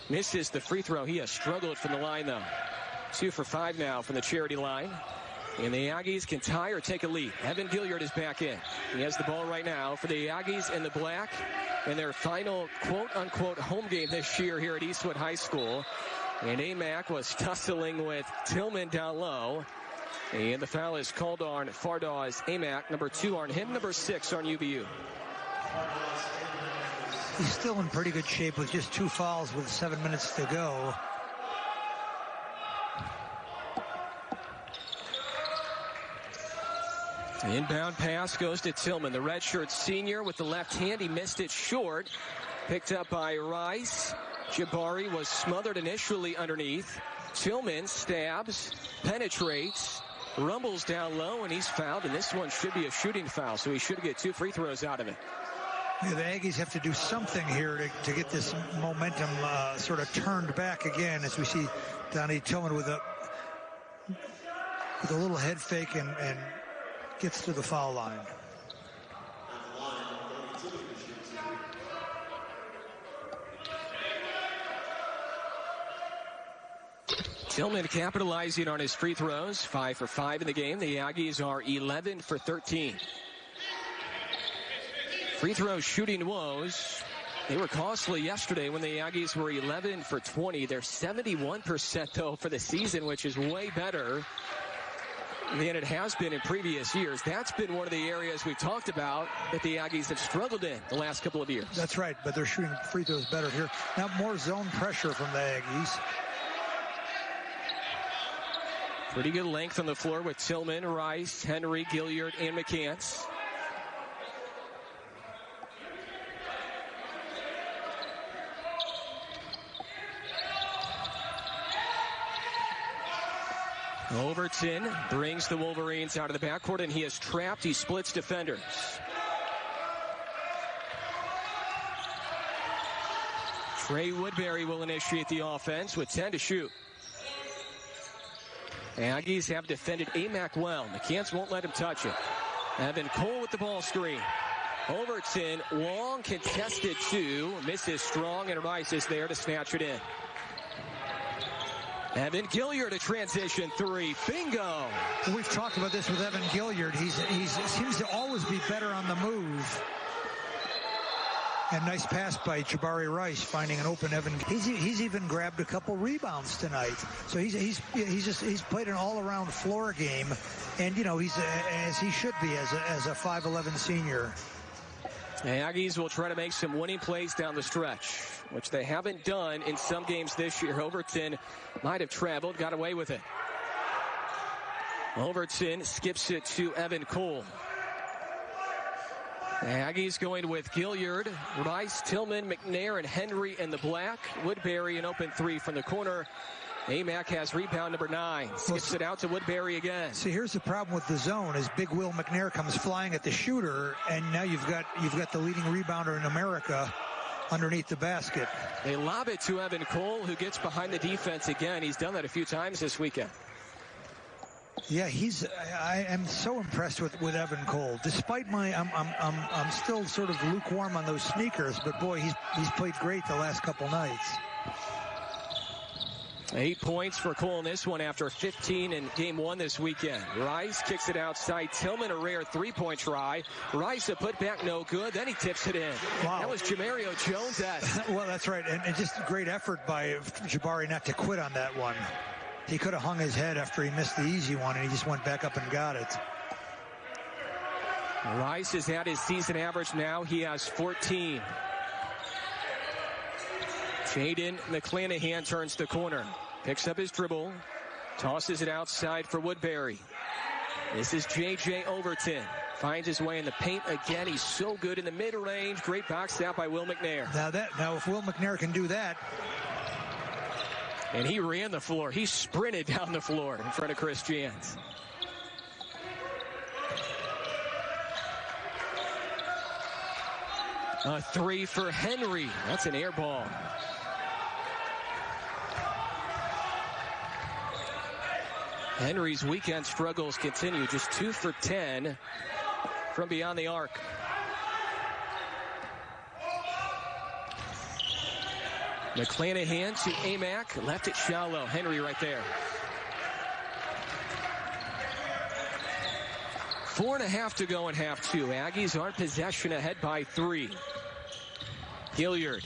Misses the free throw. He has struggled from the line, though. 2 for 5 now from the charity line. And the Aggies can tie or take a lead. Evan Gilliard is back in. He has the ball right now for the Aggies in the black in their final quote-unquote home game this year here at Eastwood High School. And Amac was tussling with Tillman down low. And the foul is called on Fardaws Amac. Number 2 on him, number 6 on UVU. He's still in pretty good shape with just 2 fouls with 7 minutes to go. Inbound pass goes to Tillman, the redshirt senior with the left hand. He missed it short. Picked up by Rice. Jabari was smothered initially underneath. Tillman stabs, penetrates, rumbles down low, and he's fouled. And this one should be a shooting foul, so he should get 2 free throws out of it. Yeah, the Aggies have to do something here to get this momentum sort of turned back again, as we see Donnie Tillman with a little head fake and gets to the foul line. Tillman capitalizing on his free throws, 5 for 5 in the game. The Aggies are 11 for 13. Free throw shooting woes. They were costly yesterday when the Aggies were 11 for 20. They're 71% though for the season, which is way better than it has been in previous years. That's been one of the areas we talked about that the Aggies have struggled in the last couple of years. That's right, but they're shooting free throws better here. Now more zone pressure from the Aggies. Pretty good length on the floor with Tillman, Rice, Henry, Gilliard, and McCants. Overton brings the Wolverines out of the backcourt, and he is trapped. He splits defenders. Trey Woodbury will initiate the offense with 10 to shoot. Aggies have defended Amac well. McCants won't let him touch it. Evan Cole with the ball screen. Overton, long contested 2. Misses strong, and Rice is there to snatch it in. Evan Gilliard, a transition 3. Bingo! We've talked about this with Evan Gilliard. He seems to always be better on the move. And nice pass by Jabari Rice, finding an open Evan. He's even grabbed a couple rebounds tonight. So he's played an all-around floor game, and you know he's as he should be as a 5'11" senior. The Aggies will try to make some winning plays down the stretch, which they haven't done in some games this year. Overton might have traveled, got away with it. Overton skips it to Evan Cole. The Aggies going with Gilliard, Rice, Tillman, McNair, and Henry in the black. Woodbury an open 3 from the corner. Amac has rebound number 9. Skips it out to Woodbury again. See, here's the problem with the zone is Big Will McNair comes flying at the shooter, and now you've got the leading rebounder in America underneath the basket. They lob it to Evan Cole, who gets behind the defense again. He's done that a few times this weekend. Yeah, I am so impressed with Evan Cole. Despite I'm still sort of lukewarm on those sneakers, but boy, he's played great the last couple nights. 8 points for Cole in this one after 15 in game 1 this weekend. Rice kicks it outside. Tillman, a rare 3-point try. Rice, a putback, no good. Then he tips it in. Wow. That was Jamario Jones-esque. Well, that's right. And just great effort by Jabari not to quit on that one. He could have hung his head after he missed the easy one, and he just went back up and got it. Rice has had his season average now. He has 14. Jaden McClanahan turns the corner. Picks up his dribble. Tosses it outside for Woodbury. This is J.J. Overton. Finds his way in the paint again. He's so good in the mid-range. Great box out by Will McNair. Now if Will McNair can do that. And he ran the floor. He sprinted down the floor in front of Chris Jans. A 3 for Henry. That's an air ball. Henry's weekend struggles continue. Just 2 for 10 from beyond the arc. McClanahan to Amac. Left it shallow. Henry right there. 4.5 to go in half 2. Aggies are in possession ahead by 3. Gilliard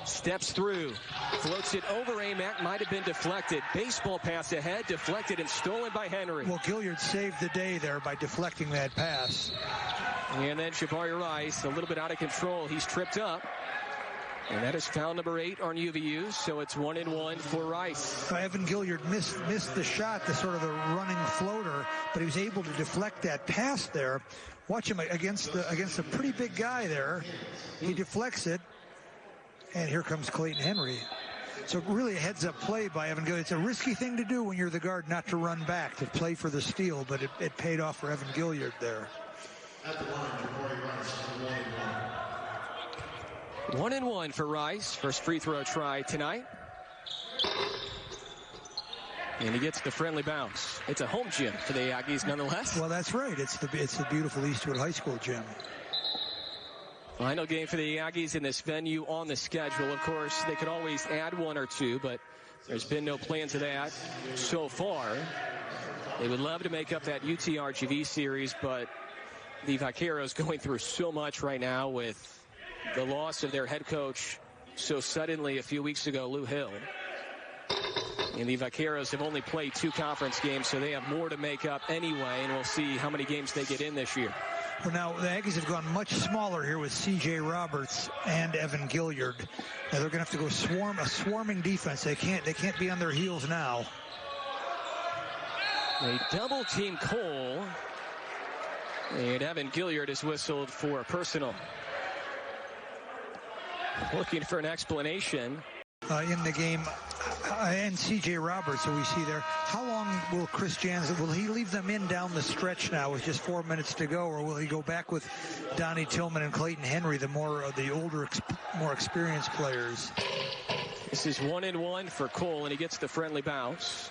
steps through. Floats it over Amac. Might have been deflected. Baseball pass ahead. Deflected and stolen by Henry. Well, Gilliard saved the day there by deflecting that pass. And then Jabari Rice, a little bit out of control. He's tripped up. And that is foul number 8 on UVU, so it's 1-1 for Rice. Evan Gilliard missed the shot, the sort of the running floater, but he was able to deflect that pass there. Watch him against a pretty big guy there. He deflects it, and here comes Clayton Henry. So really a heads-up play by Evan Gilliard. It's a risky thing to do when you're the guard, not to run back, to play for the steal, but it paid off for Evan Gilliard there. At the line, Jabari Rice, 1-1 for Rice. First free throw try tonight. And he gets the friendly bounce. It's a home gym for the Aggies nonetheless. Well, that's right. It's the beautiful Eastwood High School gym. Final game for the Aggies in this venue on the schedule. Of course, they could always add 1 or 2, but there's been no plans of that so far. They would love to make up that UTRGV series, but the Vaqueros going through so much right now with the loss of their head coach so suddenly a few weeks ago, Lou Hill. And the Vaqueros have only played 2 conference games, so they have more to make up anyway, and we'll see how many games they get in this year. Well, now, the Aggies have gone much smaller here with C.J. Roberts and Evan Gilliard. Now, they're going to have to go a swarming defense. They can't be on their heels now. They double-team Cole, and Evan Gilliard is whistled for a personal. Looking for an explanation. In the game, and C.J. Roberts, who we see there. How long will Chris Jansen, will he leave them in down the stretch now with just 4 minutes to go, or will he go back with Donnie Tillman and Clayton Henry, the older, more experienced players? This is 1-1 for Cole, and he gets the friendly bounce.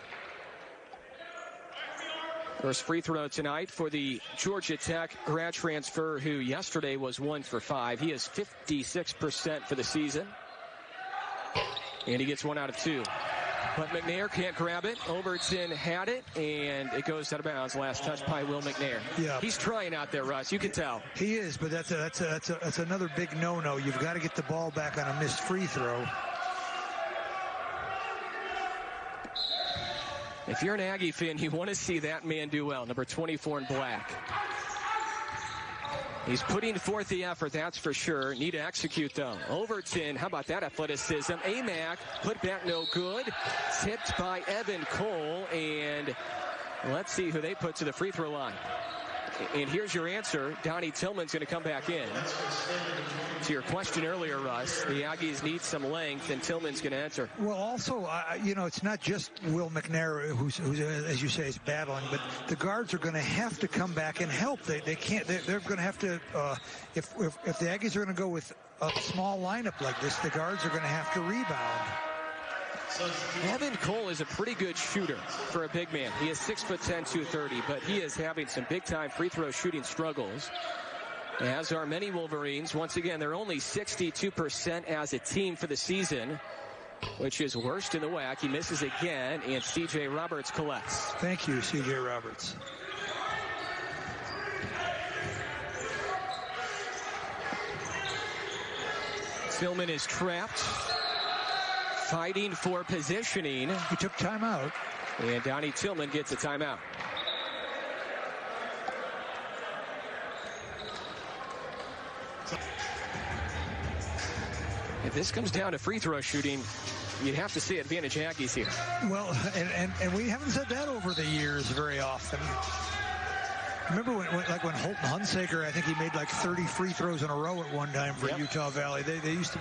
First free throw tonight for the Georgia Tech grad transfer, who yesterday was 1 for 5. He is 56% for the season. And he gets 1 out of 2. But McNair can't grab it. Overton had it, and it goes out of bounds. Last touch by Will McNair. Yeah. He's trying out there, Russ. You can tell. He is, but that's another big no-no. You've got to get the ball back on a missed free throw. If you're an Aggie fan, you want to see that man do well. Number 24 in black. He's putting forth the effort, that's for sure. Need to execute, though. Overton, how about that athleticism? Amac, put back no good. Tipped by Evan Cole, and let's see who they put to the free throw line. And here's your answer. Donnie Tillman's going to come back in. To your question earlier, Russ, the Aggies need some length, and Tillman's going to enter. Well, also, it's not just Will McNair who's, as you say, is battling, but the guards are going to have to come back and help. They can't. They're going to have to. If the Aggies are going to go with a small lineup like this, the guards are going to have to rebound. Evan Cole is a pretty good shooter for a big man. He is 6'10", 230, but he is having some big-time free throw shooting struggles, as are many Wolverines. Once again, they're only 62% as a team for the season, which is worst in the WAC. He misses again, and C.J. Roberts collects. Thank you, C.J. Roberts. Tillman is trapped, fighting for positioning. He took timeout. And Donnie Tillman gets a timeout. If this comes down to free throw shooting, you'd have to say advantage Aggies here. Well, and we haven't said that over the years very often. Remember when Holton Hunsaker, I think he made like 30 free throws in a row at one time for Utah Valley. They used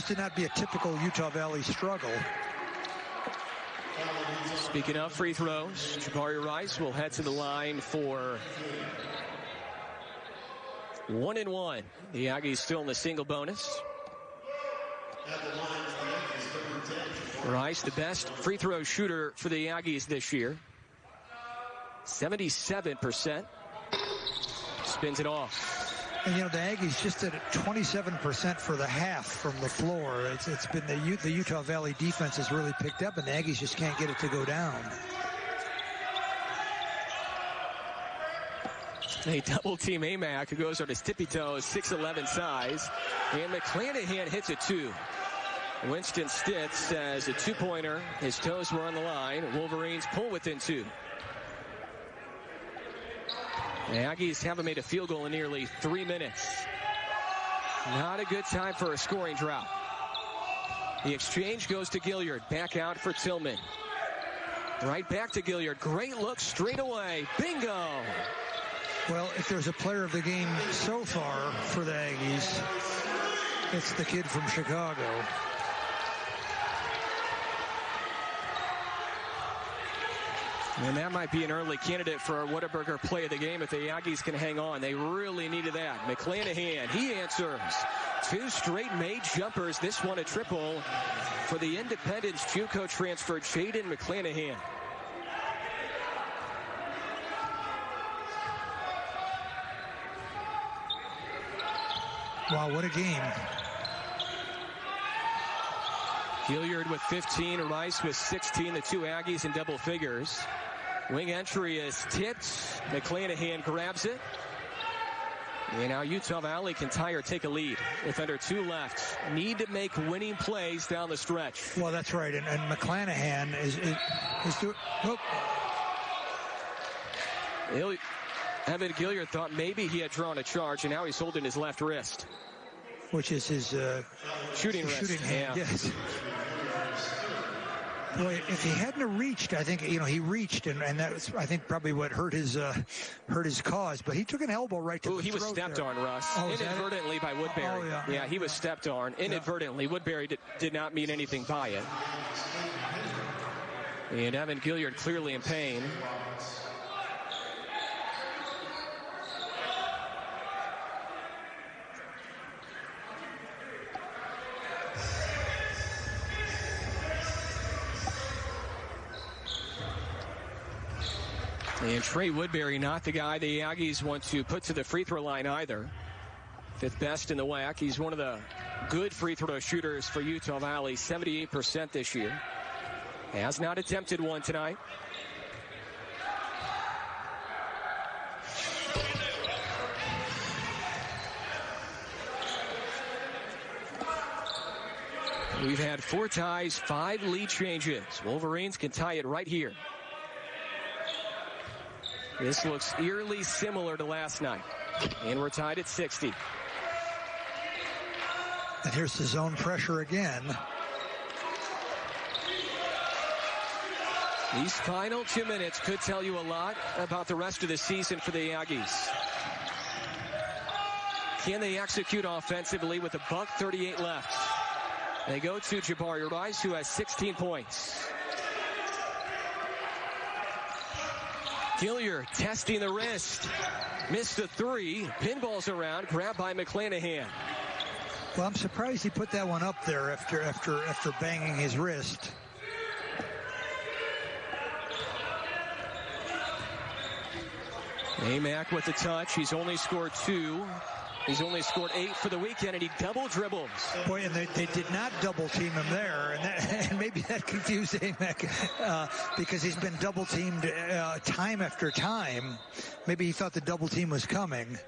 to not be a typical Utah Valley struggle. Speaking of free throws, Jabari Rice will head to the line for 1-1. The Aggies still in the single bonus. Rice, the best free throw shooter for the Aggies this year. 77%. Spins it off. And the Aggies just at 27% for the half from the floor. It's been the Utah Valley defense has really picked up, and the Aggies just can't get it to go down. They double team Amac, who goes on his tippy toes, 6'11" size, and McClanahan hits a 2. Winston Stitz says a 2-pointer. His toes were on the line. Wolverines pull within 2. The Aggies haven't made a field goal in nearly 3 minutes. Not a good time for a scoring drought. The exchange goes to Gilliard. Back out for Tillman. Right back to Gilliard. Great look straight away. Bingo! Well, if there's a player of the game so far for the Aggies, it's the kid from Chicago. And that might be an early candidate for a Whataburger play of the game if the Aggies can hang on. They really needed that. McClanahan, he answers. 2 straight made jumpers. This one a triple for the Independence JUCO transfer, Jaden McClanahan. Wow, what a game. Gilliard with 15, Rice with 16, the 2 Aggies in double figures. Wing entry is tipped. McClanahan grabs it. And now Utah Valley can tie or take a lead with under 2 left. Need to make winning plays down the stretch. Well, that's right. And McClanahan is doing... Oh. Evan Gilliard thought maybe he had drawn a charge, and now he's holding his left wrist. Which is his shooting wrist. Hand, yeah. Yes. Boy, if he hadn't reached, I think, he reached, and that was, I think, probably what hurt his cause. But he took an elbow right to the throat. He was stepped there. on, Russ. Oh, inadvertently by Woodbury. Oh, yeah. He was stepped on inadvertently. Yeah. Woodbury did not mean anything by it. And Evan Gilliard clearly in pain. And Trey Woodbury, not the guy the Aggies want to put to the free throw line either. 5th best in the WAC. He's one of the good free throw shooters for Utah Valley, 78% this year. Has not attempted one tonight. We've had 4 ties, 5 lead changes. Wolverines can tie it right here. This looks eerily similar to last night. And we're tied at 60. And here's the zone pressure again. These final 2 minutes could tell you a lot about the rest of the season for the Aggies. Can they execute offensively with $1:38 left? They go to Jabari Rice, who has 16 points. Gilliard testing the wrist. Missed a 3. Pinballs around. Grabbed by McClanahan. Well, I'm surprised he put that one up there after banging his wrist. Amack with the touch. He's only scored 2. He's only scored 8 for the weekend, and he double dribbles. Boy, and they did not double team him there, and maybe that confused Amack because he's been double teamed time after time. Maybe he thought the double team was coming.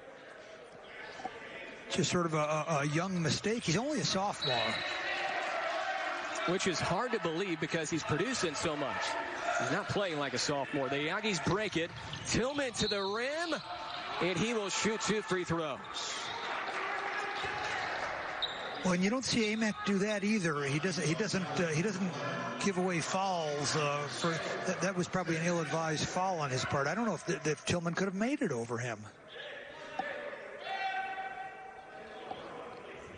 Just sort of a young mistake. He's only a sophomore. Which is hard to believe because he's producing so much. He's not playing like a sophomore. The Aggies break it. Tillman to the rim, and he will shoot 2 free throws. Well, and you don't see Amack do that either. He doesn't give away fouls. That was probably an ill-advised foul on his part. I don't know if Tillman could have made it over him.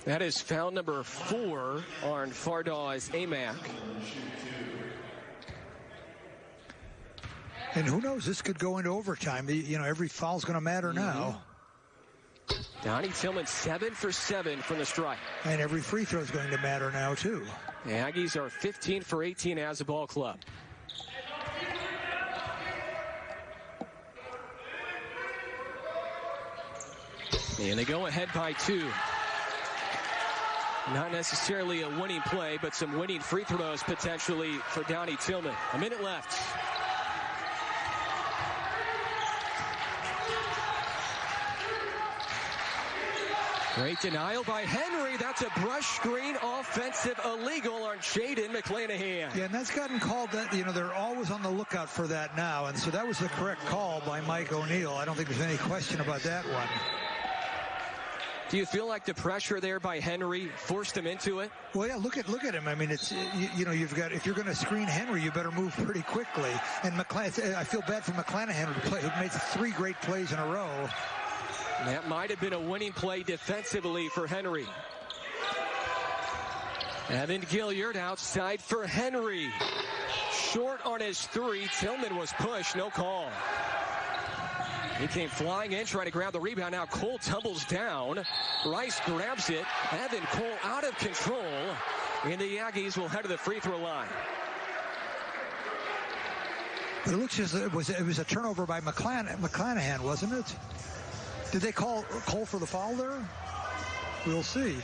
That is foul number 4 on Fardaws Amack. And who knows? This could go into overtime. Every foul's going to matter now. Donnie Tillman 7 for 7 from the stripe. And every free throw is going to matter now, too. The Aggies are 15 for 18 as a ball club. And they go ahead by 2. Not necessarily a winning play, but some winning free throws potentially for Donnie Tillman. A minute left. Great denial by Henry. That's a brush screen offensive illegal on Jaden McClanahan. Yeah, and that's gotten called that. They're always on the lookout for that now. And so that was the correct call by Mike O'Neill. I don't think there's any question about that one. Do you feel like the pressure there by Henry forced him into it? Well, yeah, look at him. I mean, it's you've got, if you're going to screen Henry, you better move pretty quickly. And I feel bad for McClanahan who made 3 great plays in a row. That might have been a winning play defensively for Henry. Evan Gilliard outside for Henry. Short on his 3. Tillman was pushed, no call. He came flying in, trying to grab the rebound. Now Cole tumbles down. Rice grabs it. Evan Cole out of control. And the Aggies will head to the free throw line. But it looks as it was a turnover by McClanahan, wasn't it? Did they call Cole for the foul there? We'll see.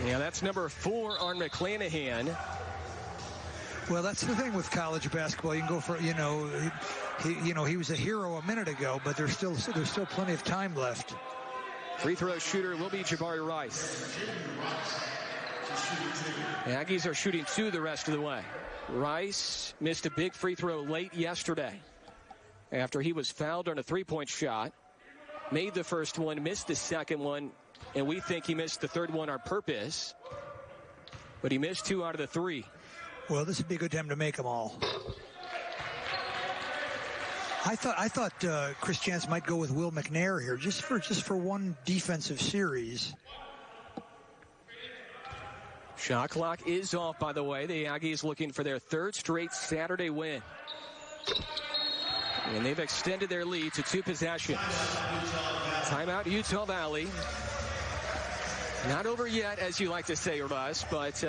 Yeah, that's number 4 on McClanahan. Well, that's the thing with college basketball. You can go for, he was a hero a minute ago, but there's still plenty of time left. Free throw shooter will be Jabari Rice. The Aggies are shooting 2 the rest of the way. Rice missed a big free throw late yesterday after he was fouled on a 3-point shot. Made the first one, missed the second one, and we think he missed the third one on purpose. But he missed 2 out of the 3. Well, this would be a good time to make them all. I thought Chris Chance might go with Will McNair here, just for one defensive series. Shot clock is off, by the way. The Aggies looking for their 3rd straight Saturday win. And they've extended their lead to 2 possessions. Timeout, Utah Valley. Not over yet, as you like to say, Russ, but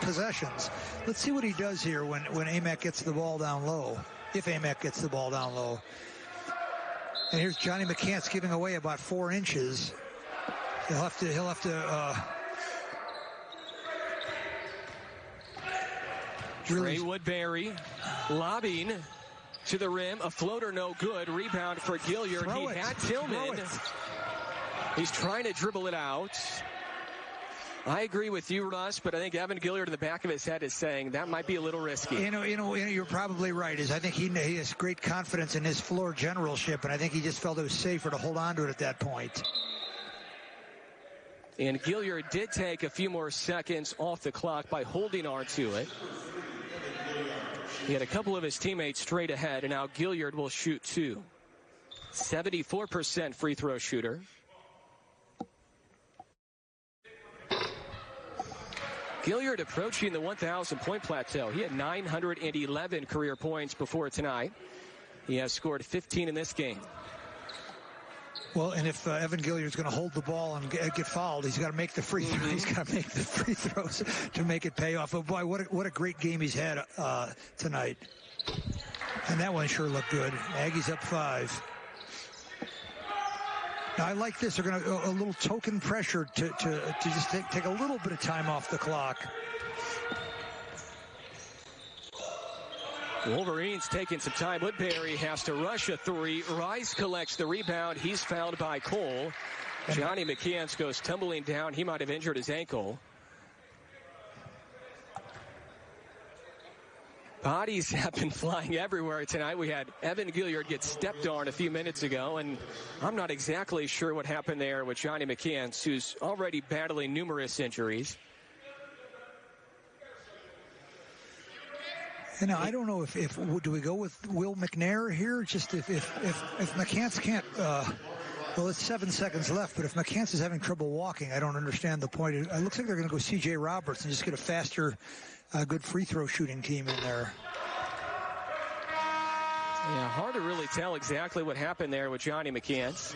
possessions. Let's see what he does here when Amac gets the ball down low. If Amac gets the ball down low. And here's Johnny McCants giving away about 4 inches. He'll have to Trey Woodbury lobbing to the rim. A floater, no good. Rebound for Gilliard. He had Tillman. He's trying to dribble it out. I agree with you, Russ, but I think Evan Gilliard in the back of his head is saying that might be a little risky. You're probably right. I think he has great confidence in his floor generalship, and I think he just felt it was safer to hold on to it at that point. And Gilliard did take a few more seconds off the clock by holding on to it. He had a couple of his teammates straight ahead, and now Gilliard will shoot 2. 74% free throw shooter. Gilliard approaching the 1,000-point plateau. He had 911 career points before tonight. He has scored 15 in this game. Well, and if Evan Gilliard's going to hold the ball and get fouled, he's got to make the free throw. He's got to make the free throws to make it pay off. But boy, what a great game he's had tonight. And that one sure looked good. Aggies up 5. Now, I like this. They're going to a little token pressure to just take a little bit of time off the clock. Wolverines taking some time. Woodbury has to rush a 3. Rice collects the rebound. He's fouled by Cole. Johnny McCants goes tumbling down. He might have injured his ankle. Bodies have been flying everywhere tonight. We had Evan Gilliard get stepped on a few minutes ago, and I'm not exactly sure what happened there with Johnny McCants, who's already battling numerous injuries. And I don't know if do we go with Will McNair here? Just if McCants can't, well, it's 7 seconds left, but if McCants is having trouble walking, I don't understand the point. It looks like they're going to go C.J. Roberts and just get a faster, good free throw shooting team in there. Yeah, hard to really tell exactly what happened there with Johnny McCants.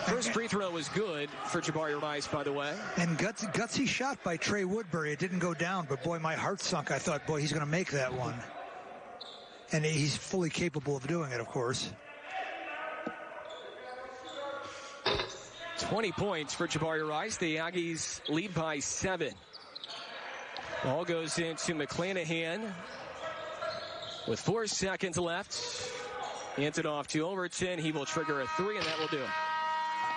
First free throw was good for Jabari Rice, by the way. And gutsy shot by Trey Woodbury. It didn't go down, but boy, my heart sunk. I thought, boy, he's going to make that one. And he's fully capable of doing it, of course. 20 points for Jabari Rice. The Aggies lead by 7. Ball goes into McClanahan with 4 seconds left. Hands it off to Overton. He will trigger a 3, and that will do it.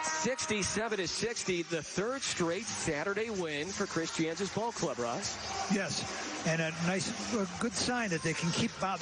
67-60, the 3rd straight Saturday win for Chris Janz's ball club, Russ. Yes, and a good sign that they can keep out.